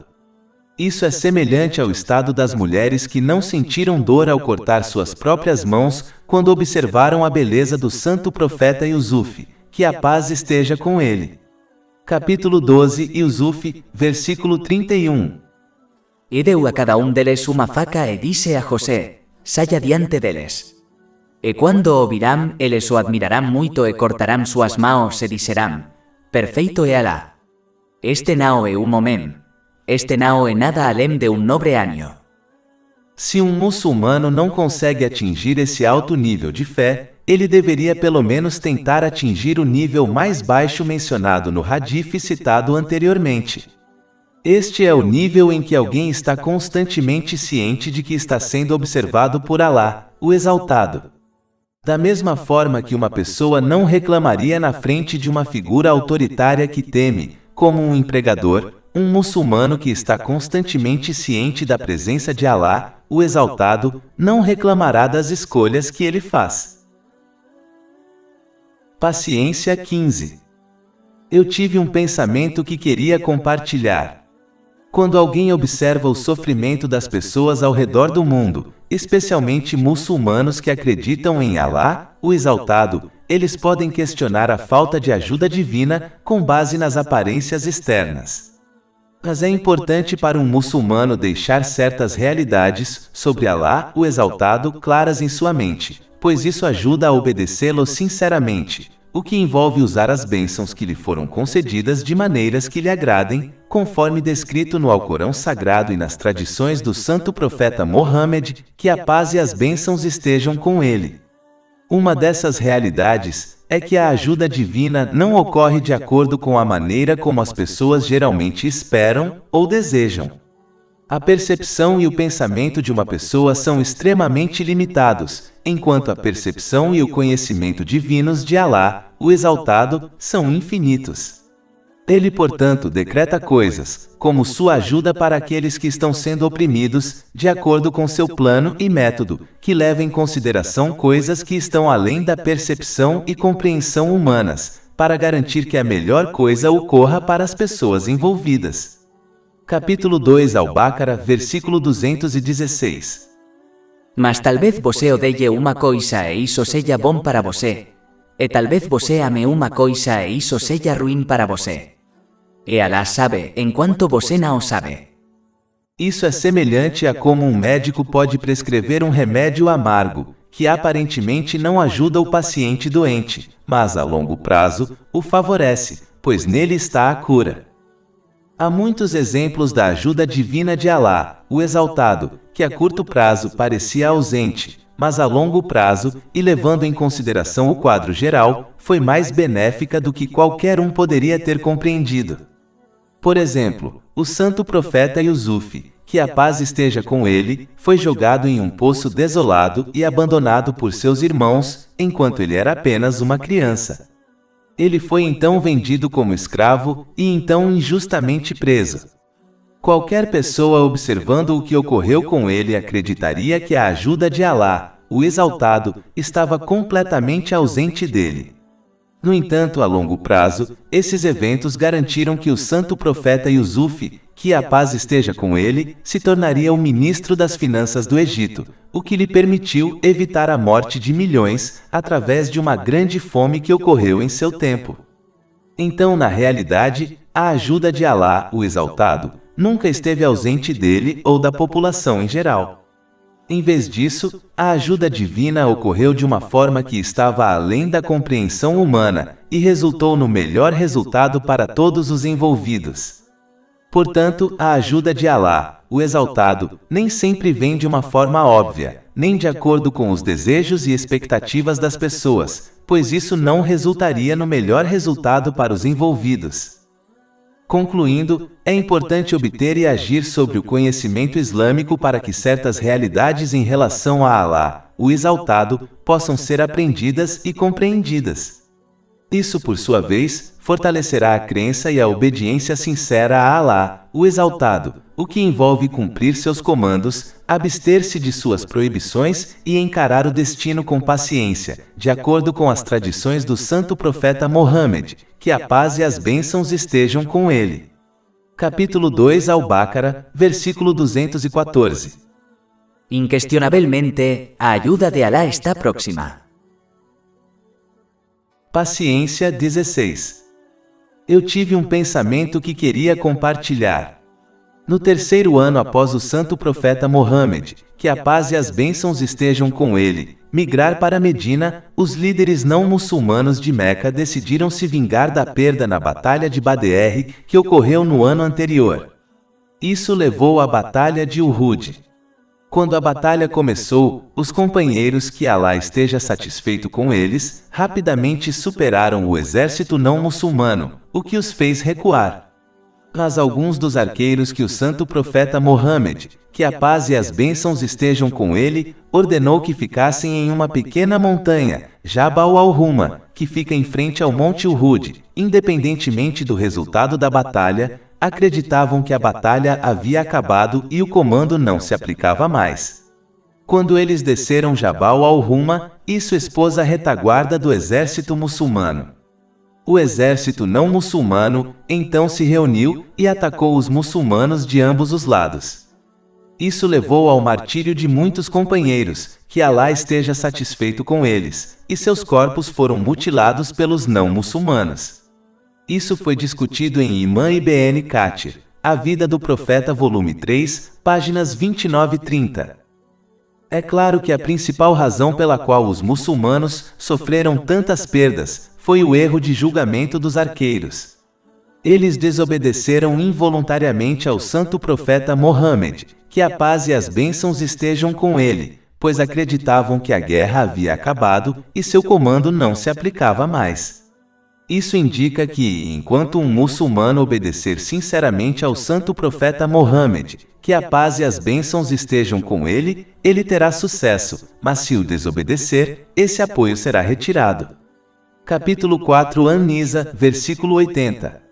Isso é semelhante ao estado das mulheres que não sentiram dor ao cortar suas próprias mãos quando observaram a beleza do santo profeta Yusuf, que a paz esteja com ele. Capítulo 12, Yusuf, versículo 31. E deu a cada deles uma faca e disse a José: saia diante deles. E quando o virán, eles o admirarán muito e cortarán suas mãos e disserán: perfeito é Alá. Este não é um homem. Este não é nada além de nobre año. Se um muçulmano não consegue atingir esse alto nível de fé, ele deveria pelo menos tentar atingir o nível mais baixo mencionado no hadith citado anteriormente. Este é o nível em que alguém está constantemente ciente de que está sendo observado por Alá, o Exaltado. Da mesma forma que uma pessoa não reclamaria na frente de uma figura autoritária que teme, como um empregador, um muçulmano que está constantemente ciente da presença de Alá, o Exaltado, não reclamará das escolhas que ele faz. Paciência 15. Eu tive um pensamento que queria compartilhar. Quando alguém observa o sofrimento das pessoas ao redor do mundo, especialmente muçulmanos que acreditam em Alá, o Exaltado, eles podem questionar a falta de ajuda divina com base nas aparências externas. Mas é importante para um muçulmano deixar certas realidades sobre Alá, o Exaltado, claras em sua mente, pois isso ajuda a obedecê-lo sinceramente, o que envolve usar as bênçãos que lhe foram concedidas de maneiras que lhe agradem, conforme descrito no Alcorão Sagrado e nas tradições do Santo Profeta Mohammed, que a paz e as bênçãos estejam com ele. Uma dessas realidades é que a ajuda divina não ocorre de acordo com a maneira como as pessoas geralmente esperam ou desejam. A percepção e o pensamento de uma pessoa são extremamente limitados, enquanto a percepção e o conhecimento divinos de Alá, o Exaltado, são infinitos. Ele, portanto, decreta coisas, como sua ajuda para aqueles que estão sendo oprimidos, de acordo com seu plano e método, que leva em consideração coisas que estão além da percepção e compreensão humanas, para garantir que a melhor coisa ocorra para as pessoas envolvidas. Capítulo 2 Al-Baqarah, versículo 216. Mas talvez você odeie uma coisa e isso seja bom para você. E talvez você ame uma coisa e isso seja ruim para você. E Alá sabe, enquanto você não sabe. Isso é semelhante a como um médico pode prescrever um remédio amargo, que aparentemente não ajuda o paciente doente, mas a longo prazo, o favorece, pois nele está a cura. Há muitos exemplos da ajuda divina de Alá, o Exaltado, que a curto prazo parecia ausente, mas a longo prazo, e levando em consideração o quadro geral, foi mais benéfica do que qualquer um poderia ter compreendido. Por exemplo, o santo profeta Yusuf, que a paz esteja com ele, foi jogado em um poço desolado e abandonado por seus irmãos, enquanto ele era apenas uma criança. Ele foi então vendido como escravo e então injustamente preso. Qualquer pessoa observando o que ocorreu com ele acreditaria que a ajuda de Alá, o Exaltado, estava completamente ausente dele. No entanto, a longo prazo, esses eventos garantiram que o santo profeta Yusuf, que a paz esteja com ele, se tornaria o ministro das finanças do Egito, o que lhe permitiu evitar a morte de milhões através de uma grande fome que ocorreu em seu tempo. Então, na realidade, a ajuda de Alá, o Exaltado, nunca esteve ausente dele ou da população em geral. Em vez disso, a ajuda divina ocorreu de uma forma que estava além da compreensão humana e resultou no melhor resultado para todos os envolvidos. Portanto, a ajuda de Alá, o Exaltado, nem sempre vem de uma forma óbvia, nem de acordo com os desejos e expectativas das pessoas, pois isso não resultaria no melhor resultado para os envolvidos. Concluindo, é importante obter e agir sobre o conhecimento islâmico para que certas realidades em relação a Alá, o Exaltado, possam ser aprendidas e compreendidas. Isso, por sua vez, fortalecerá a crença e a obediência sincera a Alá, o Exaltado, o que envolve cumprir seus comandos, abster-se de suas proibições e encarar o destino com paciência, de acordo com as tradições do santo profeta Mohammed, que a paz e as bênçãos estejam com ele. Capítulo 2 Al-Baqarah, versículo 214. Inquestionablemente, a ayuda de Alá está próxima. Paciência 16. Eu tive um pensamento que queria compartilhar. No terceiro ano após o santo profeta Mohammed, que a paz e as bênçãos estejam com ele, migrar para Medina, os líderes não muçulmanos de Meca decidiram se vingar da perda na Batalha de Badr, que ocorreu no ano anterior. Isso levou à Batalha de Uhud. Quando a batalha começou, os companheiros, que Alá esteja satisfeito com eles, rapidamente superaram o exército não muçulmano, o que os fez recuar. Mas alguns dos arqueiros que o santo profeta Mohammed, que a paz e as bênçãos estejam com ele, ordenou que ficassem em uma pequena montanha, Jabal al-Ruma, que fica em frente ao Monte Uhud, independentemente do resultado da batalha, acreditavam que a batalha havia acabado e o comando não se aplicava mais. Quando eles desceram Jabal al-Ruma, isso expôs a retaguarda do exército muçulmano. O exército não muçulmano, então se reuniu e atacou os muçulmanos de ambos os lados. Isso levou ao martírio de muitos companheiros, que Alá esteja satisfeito com eles, e seus corpos foram mutilados pelos não muçulmanos. Isso foi discutido em Imam Ibn Kathir, A Vida do Profeta volume 3, páginas 29 e 30. É claro que a principal razão pela qual os muçulmanos sofreram tantas perdas foi o erro de julgamento dos arqueiros. Eles desobedeceram involuntariamente ao santo profeta Mohammed, que a paz e as bênçãos estejam com ele, pois acreditavam que a guerra havia acabado e seu comando não se aplicava mais. Isso indica que, enquanto um muçulmano obedecer sinceramente ao santo profeta Mohammed, que a paz e as bênçãos estejam com ele, ele terá sucesso, mas se o desobedecer, esse apoio será retirado. Capítulo 4 An-Nisa, versículo 80.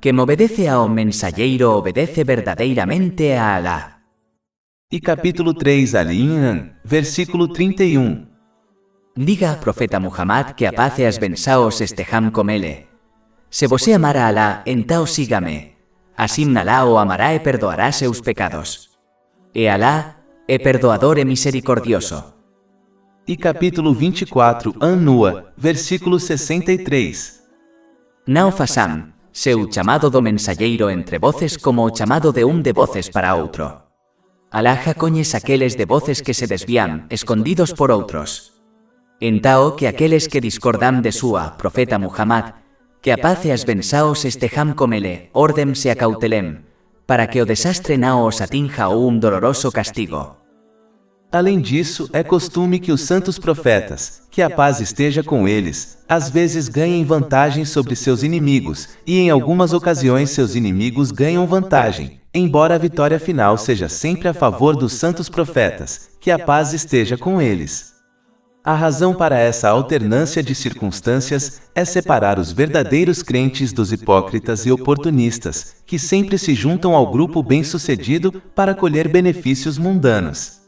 Quem obedece ao mensageiro obedece verdadeiramente a Alá. E capítulo 3 Al-Imran, versículo 31. Diga, profeta Muhammad, que a paz e as bênçãos estejam com ele. Se você amar a Alá, então siga-me. Assim Alá o amará e perdoará seus pecados. E Alá é perdoador e misericordioso. E capítulo 24 An-Nua, versículo 63. Não façam seu chamado do mensageiro entre voces como o chamado de de voces para outro. Alá jacoñes aqueles de voces que se desvían, escondidos por outros. Então que aqueles que discordam de sua, profeta Muhammad, Que a paz e as bensaos estejam com ele, ordem se acautelem, para que o desastre não os atinja ou doloroso castigo. Além disso, é costume que os santos profetas, que a paz esteja com eles, às vezes ganhem vantagem sobre seus inimigos, e em algumas ocasiões seus inimigos ganham vantagem, embora a vitória final seja sempre a favor dos santos profetas, que a paz esteja com eles. A razão para essa alternância de circunstâncias é separar os verdadeiros crentes dos hipócritas e oportunistas, que sempre se juntam ao grupo bem-sucedido para colher benefícios mundanos.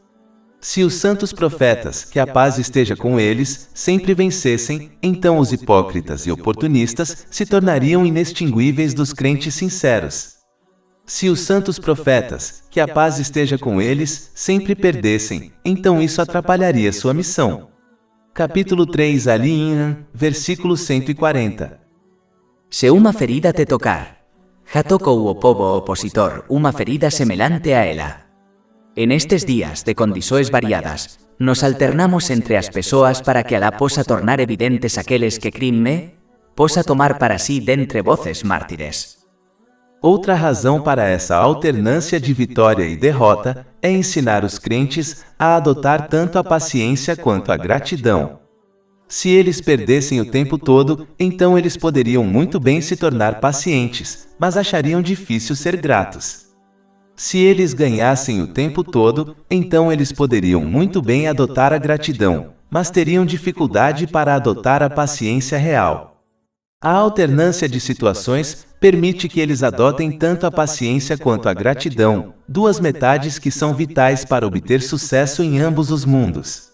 Se os santos profetas, que a paz esteja com eles, sempre vencessem, então os hipócritas e oportunistas se tornariam inextinguíveis dos crentes sinceros. Se os santos profetas, que a paz esteja com eles, sempre perdessem, então isso atrapalharia sua missão. Capítulo 3 Ali Imran, versículo 140. Se uma ferida te tocar, já tocou o povo opositor uma ferida semelhante a ela. En estes días de condições variadas, nos alternamos entre as pessoas para que Alá possa tornar evidentes aqueles que crime, possa tomar para si dentre voces mártires. Outra razão para essa alternância de vitória e derrota é ensinar os crentes a adotar tanto a paciência quanto a gratidão. Se eles perdessem o tempo todo, então eles poderiam muito bem se tornar pacientes, mas achariam difícil ser gratos. Se eles ganhassem o tempo todo, então eles poderiam muito bem adotar a gratidão, mas teriam dificuldade para adotar a paciência real. A alternância de situações permite que eles adotem tanto a paciência quanto a gratidão, duas metades que são vitais para obter sucesso em ambos os mundos.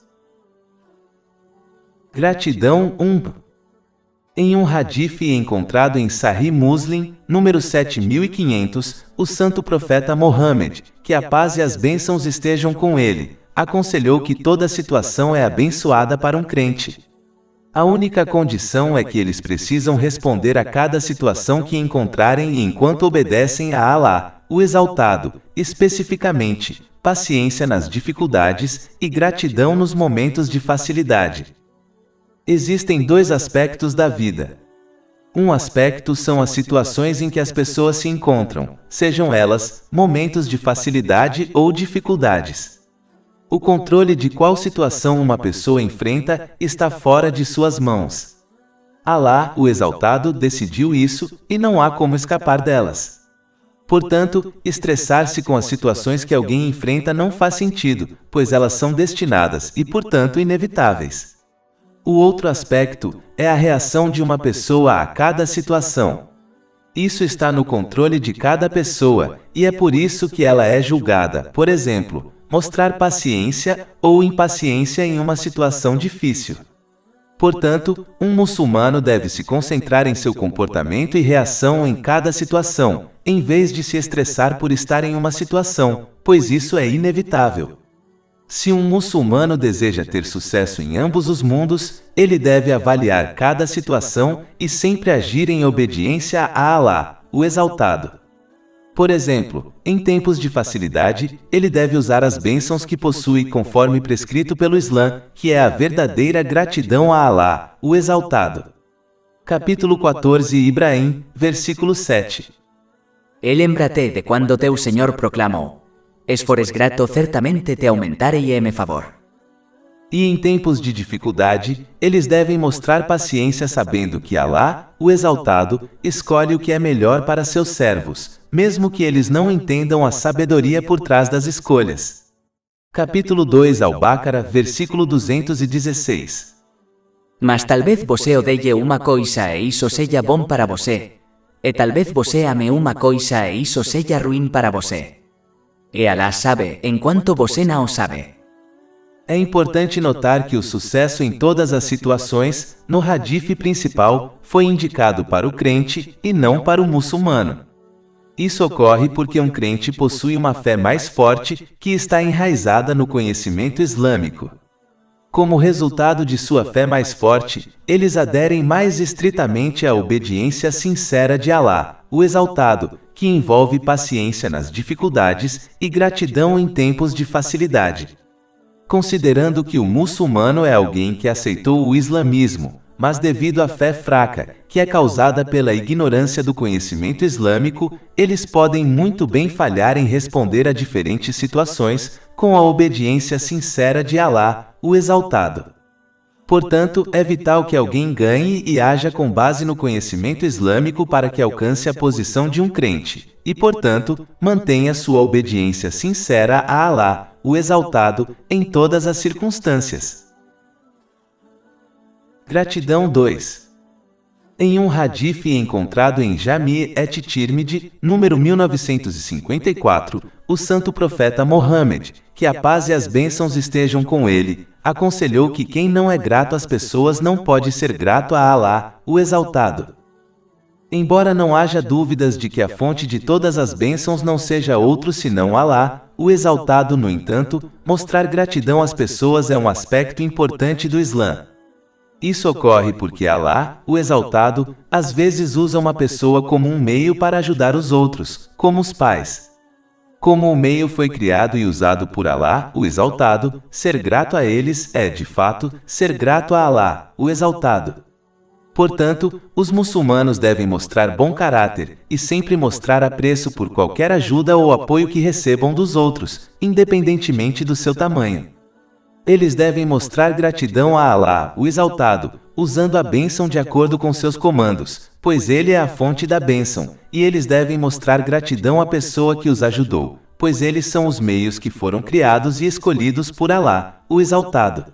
Gratidão 1. Em um hadith encontrado em Sahih Muslim, número 7500, o santo profeta Mohammed, que a paz e as bênçãos estejam com ele, aconselhou que toda situação é abençoada para um crente. A única condição é que eles precisam responder a cada situação que encontrarem enquanto obedecem a Allah, o Exaltado, especificamente, paciência nas dificuldades e gratidão nos momentos de facilidade. Existem dois aspectos da vida. Um aspecto são as situações em que as pessoas se encontram, sejam elas momentos de facilidade ou dificuldades. O controle de qual situação uma pessoa enfrenta está fora de suas mãos. Allah, o Exaltado, decidiu isso e não há como escapar delas. Portanto, estressar-se com as situações que alguém enfrenta não faz sentido, pois elas são destinadas e, portanto, inevitáveis. O outro aspecto é a reação de uma pessoa a cada situação. Isso está no controle de cada pessoa, e é por isso que ela é julgada, por exemplo, mostrar paciência ou impaciência em uma situação difícil. Portanto, um muçulmano deve se concentrar em seu comportamento e reação em cada situação, em vez de se estressar por estar em uma situação, pois isso é inevitável. Se um muçulmano deseja ter sucesso em ambos os mundos, ele deve avaliar cada situação e sempre agir em obediência a Allah, o Exaltado. Por exemplo, em tempos de facilidade, ele deve usar as bênçãos que possui conforme prescrito pelo Islã, que é a verdadeira gratidão a Allah, o Exaltado. Capítulo 14 Ibrahim, versículo 7. E lembra-te de quando teu Senhor proclamou: "Es fores grato certamente te aumentarei e me favor." E em tempos de dificuldade, eles devem mostrar paciência sabendo que Allah, o Exaltado, escolhe o que é melhor para seus servos, mesmo que eles não entendam a sabedoria por trás das escolhas. Capítulo 2 Al-Baqarah, versículo 216. Mas talvez você odeie uma coisa e isso seja bom para você, e talvez você ame uma coisa e isso seja ruim para você. E Allah sabe, enquanto você não o sabe. É importante notar que o sucesso em todas as situações, no hadith principal, foi indicado para o crente e não para o muçulmano. Isso ocorre porque um crente possui uma fé mais forte, que está enraizada no conhecimento islâmico. Como resultado de sua fé mais forte, eles aderem mais estritamente à obediência sincera de Allah, o Exaltado, que envolve paciência nas dificuldades e gratidão em tempos de facilidade. Considerando que o muçulmano é alguém que aceitou o islamismo, mas devido à fé fraca, que que é causada pela ignorância do conhecimento islâmico, eles podem muito bem falhar em responder a diferentes situações, com a obediência sincera de Alá, o Exaltado. Portanto, é vital que alguém ganhe e haja com base no conhecimento islâmico para que alcance a posição de um crente, e, portanto, mantenha sua obediência sincera a Alá, o Exaltado, em todas as circunstâncias. Gratidão 2. Em um hadith encontrado em Jami' et-Tirmidhi, número 1954, o santo profeta Mohammed, que a paz e as bênçãos estejam com ele, aconselhou que quem não é grato às pessoas não pode ser grato a Alá, o Exaltado. Embora não haja dúvidas de que a fonte de todas as bênçãos não seja outro senão Alá, o Exaltado, no entanto, mostrar gratidão às pessoas é um aspecto importante do Islã. Isso ocorre porque Alá, o Exaltado, às vezes usa uma pessoa como um meio para ajudar os outros, como os pais. Como o meio foi criado e usado por Alá, o Exaltado, ser grato a eles é, de fato, ser grato a Alá, o Exaltado. Portanto, os muçulmanos devem mostrar bom caráter e sempre mostrar apreço por qualquer ajuda ou apoio que recebam dos outros, independentemente do seu tamanho. Eles devem mostrar gratidão a Alá, o Exaltado, usando a bênção de acordo com seus comandos, pois ele é a fonte da bênção, e eles devem mostrar gratidão à pessoa que os ajudou, pois eles são os meios que foram criados e escolhidos por Alá, o Exaltado.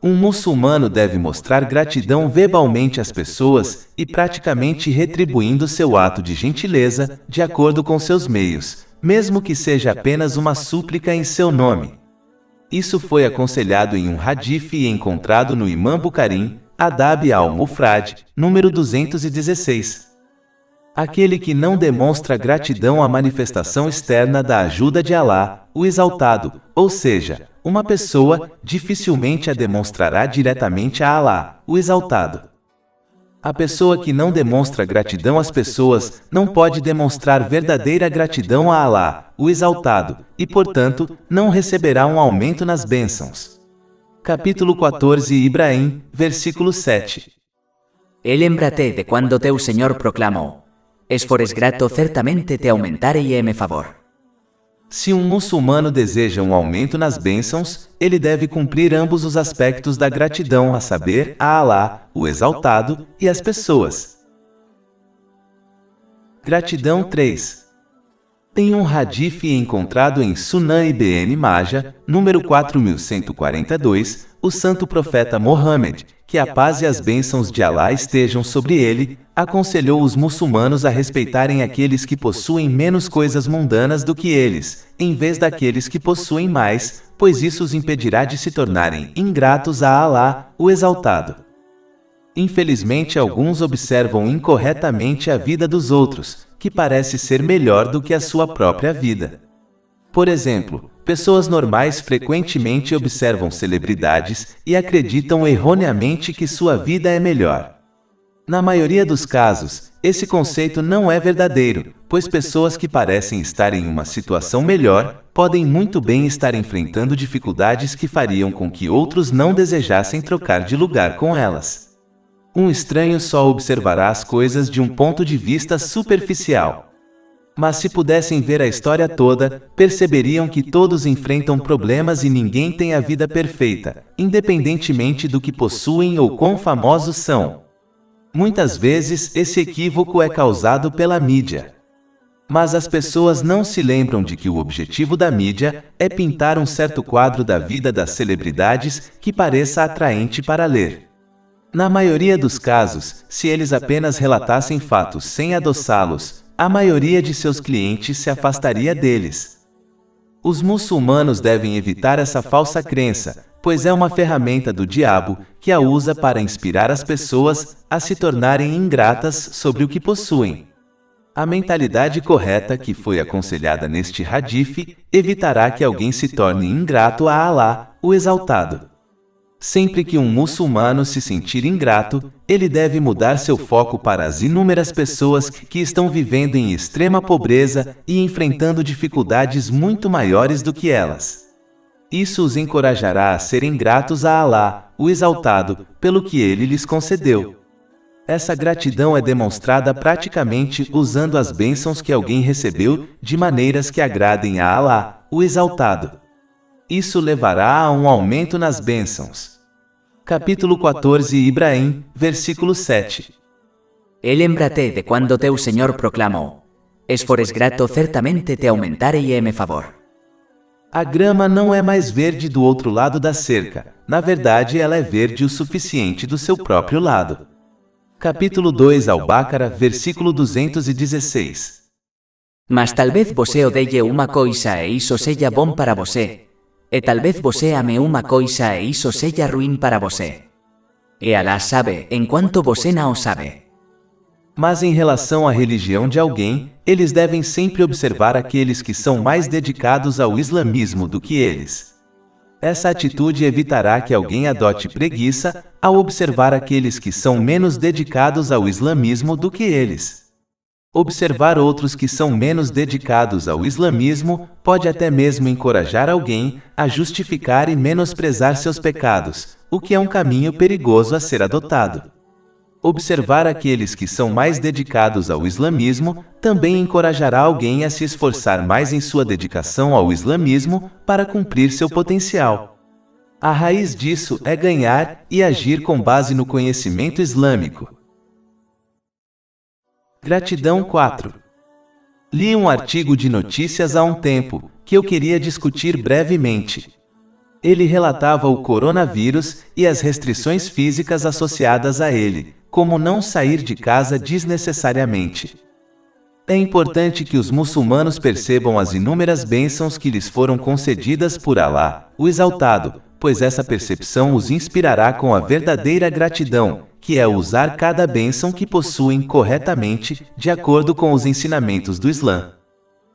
Um muçulmano deve mostrar gratidão verbalmente às pessoas e praticamente retribuindo seu ato de gentileza, de acordo com seus meios, mesmo que seja apenas uma súplica em seu nome. Isso foi aconselhado em um hadith encontrado no Imam Bukhari, Adab al-Mufrad, número 216. Aquele que não demonstra gratidão à manifestação externa da ajuda de Alá, o Exaltado, ou seja, uma pessoa, dificilmente a demonstrará diretamente a Alá, o Exaltado. A pessoa que não demonstra gratidão às pessoas não pode demonstrar verdadeira gratidão a Alá, o Exaltado, e, portanto, não receberá um aumento nas bênçãos. Capítulo 14 Ibrahim, versículo 7. Lembrate de quando teu Senhor proclamou: "Es fores grato, certamente te aumentarei favor." Se um muçulmano deseja um aumento nas bênçãos, ele deve cumprir ambos os aspectos da gratidão, a saber, a Alá, o Exaltado, e as pessoas. Gratidão 3. Tem um hadith encontrado em Sunan Ibn Majah, número 4142, o santo profeta Mohammed, que a paz e as bênçãos de Alá estejam sobre ele, aconselhou os muçulmanos a respeitarem aqueles que possuem menos coisas mundanas do que eles, em vez daqueles que possuem mais, pois isso os impedirá de se tornarem ingratos a Alá, o Exaltado. Infelizmente, alguns observam incorretamente a vida dos outros, que parece ser melhor do que a sua própria vida. Por exemplo, pessoas normais frequentemente observam celebridades e acreditam erroneamente que sua vida é melhor. Na maioria dos casos, esse conceito não é verdadeiro, pois pessoas que parecem estar em uma situação melhor podem muito bem estar enfrentando dificuldades que fariam com que outros não desejassem trocar de lugar com elas. Um estranho só observará as coisas de um ponto de vista superficial. Mas se pudessem ver a história toda, perceberiam que todos enfrentam problemas e ninguém tem a vida perfeita, independentemente do que possuem ou quão famosos são. Muitas vezes, esse equívoco é causado pela mídia. Mas as pessoas não se lembram de que o objetivo da mídia é pintar um certo quadro da vida das celebridades que pareça atraente para ler. Na maioria dos casos, se eles apenas relatassem fatos sem adoçá-los, a maioria de seus clientes se afastaria deles. Os muçulmanos devem evitar essa falsa crença, pois é uma ferramenta do diabo que a usa para inspirar as pessoas a se tornarem ingratas sobre o que possuem. A mentalidade correta que foi aconselhada neste hadith evitará que alguém se torne ingrato a Alá, o Exaltado. Sempre que um muçulmano se sentir ingrato, ele deve mudar seu foco para as inúmeras pessoas que estão vivendo em extrema pobreza e enfrentando dificuldades muito maiores do que elas. Isso os encorajará a serem gratos a Alá, o Exaltado, pelo que ele lhes concedeu. Essa gratidão é demonstrada praticamente usando as bênçãos que alguém recebeu de maneiras que agradem a Alá, o Exaltado. Isso levará a um aumento nas bênçãos. Capítulo 14 Ibrahim, versículo 7. E lembra-te de quando teu Senhor proclamou: "Es fores grato, certamente te aumentarei e me favor." A grama não é mais verde do outro lado da cerca, na verdade ela é verde o suficiente do seu próprio lado. Capítulo 2 Al-Baqarah, versículo 216. Mas talvez você odeie uma coisa e isso seja bom para você, e talvez você ame uma coisa e isso seja ruim para você. E Alá sabe, enquanto você não sabe. Mas em relação à religião de alguém, eles devem sempre observar aqueles que são mais dedicados ao islamismo do que eles. Essa atitude evitará que alguém adote preguiça ao observar aqueles que são menos dedicados ao islamismo do que eles. Observar outros que são menos dedicados ao islamismo pode até mesmo encorajar alguém a justificar e menosprezar seus pecados, o que é um caminho perigoso a ser adotado. Observar aqueles que são mais dedicados ao islamismo também encorajará alguém a se esforçar mais em sua dedicação ao islamismo para cumprir seu potencial. A raiz disso é ganhar e agir com base no conhecimento islâmico. Gratidão 4. Li um artigo de notícias há um tempo, que eu queria discutir brevemente. Ele relatava o coronavírus e as restrições físicas associadas a ele, como não sair de casa desnecessariamente. É importante que os muçulmanos percebam as inúmeras bênçãos que lhes foram concedidas por Alá, o Exaltado, pois essa percepção os inspirará com a verdadeira gratidão, que é usar cada bênção que possuem corretamente, de acordo com os ensinamentos do Islã.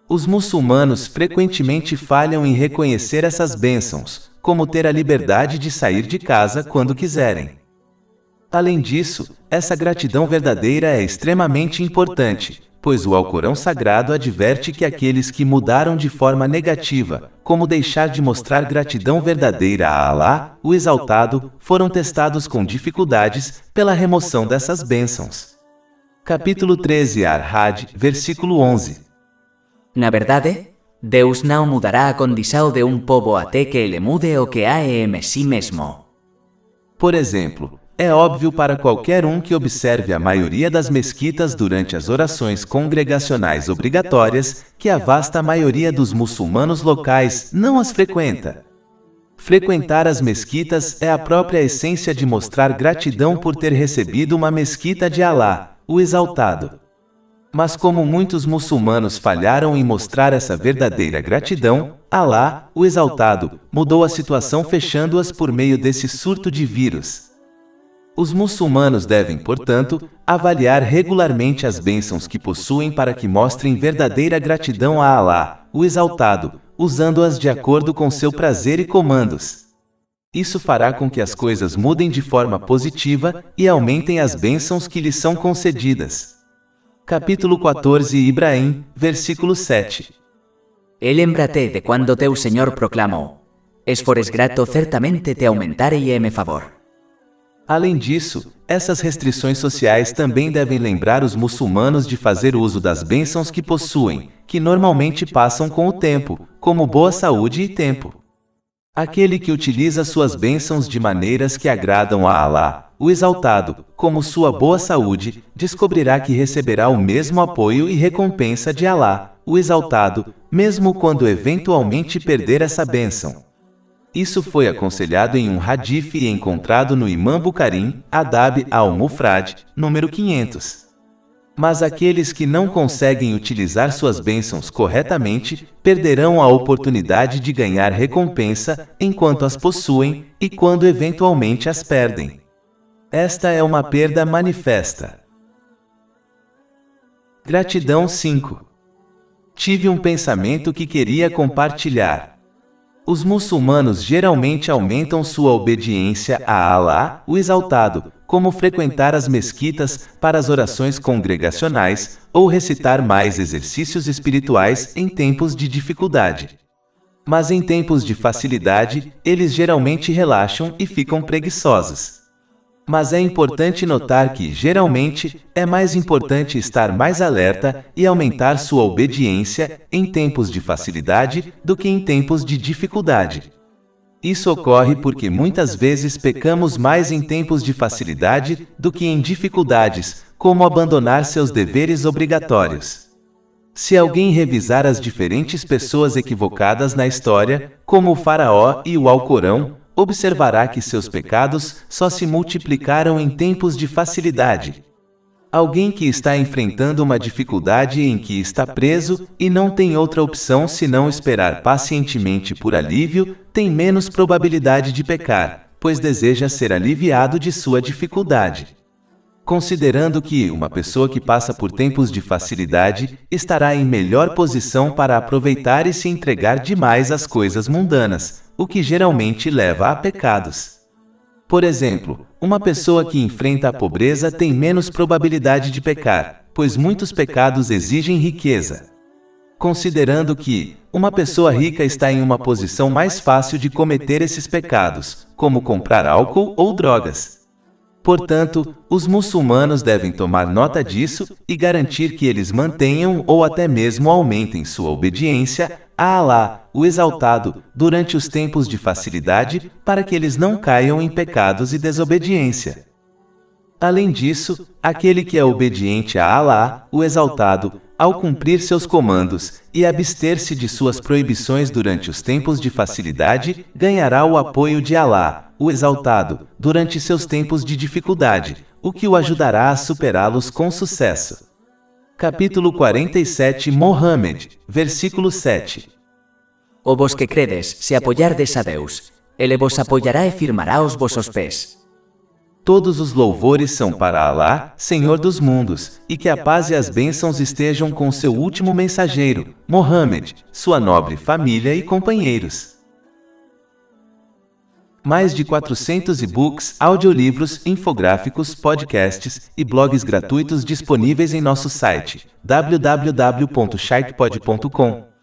Os muçulmanos frequentemente falham em reconhecer essas bênçãos, como ter a liberdade de sair de casa quando quiserem. Além disso, essa gratidão verdadeira é extremamente importante, pois o Alcorão Sagrado adverte que aqueles que mudaram de forma negativa, como deixar de mostrar gratidão verdadeira a Alá, o Exaltado, foram testados com dificuldades pela remoção dessas bênçãos. Capítulo 13 Ar-Had, versículo 11. Na verdade, Deus não mudará a condição de um povo até que ele mude o que há em si mesmo. Por exemplo, é óbvio para qualquer um que observe a maioria das mesquitas durante as orações congregacionais obrigatórias que a vasta maioria dos muçulmanos locais não as frequenta. Frequentar as mesquitas é a própria essência de mostrar gratidão por ter recebido uma mesquita de Alá, o Exaltado. Mas como muitos muçulmanos falharam em mostrar essa verdadeira gratidão, Alá, o Exaltado, mudou a situação fechando-as por meio desse surto de vírus. Os muçulmanos devem, portanto, avaliar regularmente as bênçãos que possuem para que mostrem verdadeira gratidão a Alá, o Exaltado, usando-as de acordo com seu prazer e comandos. Isso fará com que as coisas mudem de forma positiva e aumentem as bênçãos que lhes são concedidas. Capítulo 14 Ibrahim, versículo 7. E lembra-te de quando teu Senhor proclamou: "Es fores grato, certamente te aumentarei e me favor." Além disso, essas restrições sociais também devem lembrar os muçulmanos de fazer uso das bênçãos que possuem, que normalmente passam com o tempo, como boa saúde e tempo. Aquele que utiliza suas bênçãos de maneiras que agradam a Alá, o Exaltado, como sua boa saúde, descobrirá que receberá o mesmo apoio e recompensa de Alá, o Exaltado, mesmo quando eventualmente perder essa bênção. Isso foi aconselhado em um hadith e encontrado no Imam Bukhari, Adab al-Mufrad, número 500. Mas aqueles que não conseguem utilizar suas bênçãos corretamente, perderão a oportunidade de ganhar recompensa enquanto as possuem e quando eventualmente as perdem. Esta é uma perda manifesta. Gratidão 5. Tive um pensamento que queria compartilhar. Os muçulmanos geralmente aumentam sua obediência a Alá, o Exaltado, como frequentar as mesquitas para as orações congregacionais ou recitar mais exercícios espirituais em tempos de dificuldade. Mas em tempos de facilidade, eles geralmente relaxam e ficam preguiçosos. Mas é importante notar que, geralmente, é mais importante estar mais alerta e aumentar sua obediência em tempos de facilidade do que em tempos de dificuldade. Isso ocorre porque muitas vezes pecamos mais em tempos de facilidade do que em dificuldades, como abandonar seus deveres obrigatórios. Se alguém revisar as diferentes pessoas equivocadas na história, como o Faraó e o Alcorão, observará que seus pecados só se multiplicaram em tempos de facilidade. Alguém que está enfrentando uma dificuldade em que está preso e não tem outra opção senão esperar pacientemente por alívio, tem menos probabilidade de pecar, pois deseja ser aliviado de sua dificuldade. Considerando que uma pessoa que passa por tempos de facilidade estará em melhor posição para aproveitar e se entregar demais às coisas mundanas, o que geralmente leva a pecados. Por exemplo, uma pessoa que enfrenta a pobreza tem menos probabilidade de pecar, pois muitos pecados exigem riqueza. Considerando que uma pessoa rica está em uma posição mais fácil de cometer esses pecados, como comprar álcool ou drogas. Portanto, os muçulmanos devem tomar nota disso e garantir que eles mantenham ou até mesmo aumentem sua obediência a Alá, o Exaltado, durante os tempos de facilidade, para que eles não caiam em pecados e desobediência. Além disso, aquele que é obediente a Alá, o Exaltado, ao cumprir seus comandos e abster-se de suas proibições durante os tempos de facilidade, ganhará o apoio de Alá, o Exaltado, durante seus tempos de dificuldade, o que o ajudará a superá-los com sucesso. Capítulo 47 Mohammed, versículo 7. O vos que credes, se apoyardes a Deus, Ele vos apoyará e firmará os vossos pés. Todos os louvores são para Alá, Senhor dos mundos, e que a paz e as bênçãos estejam com seu último mensageiro, Mohammed, sua nobre família e companheiros. Mais de 400 e-books, audiolivros, infográficos, podcasts e blogs gratuitos disponíveis em nosso site www.sharkpod.com.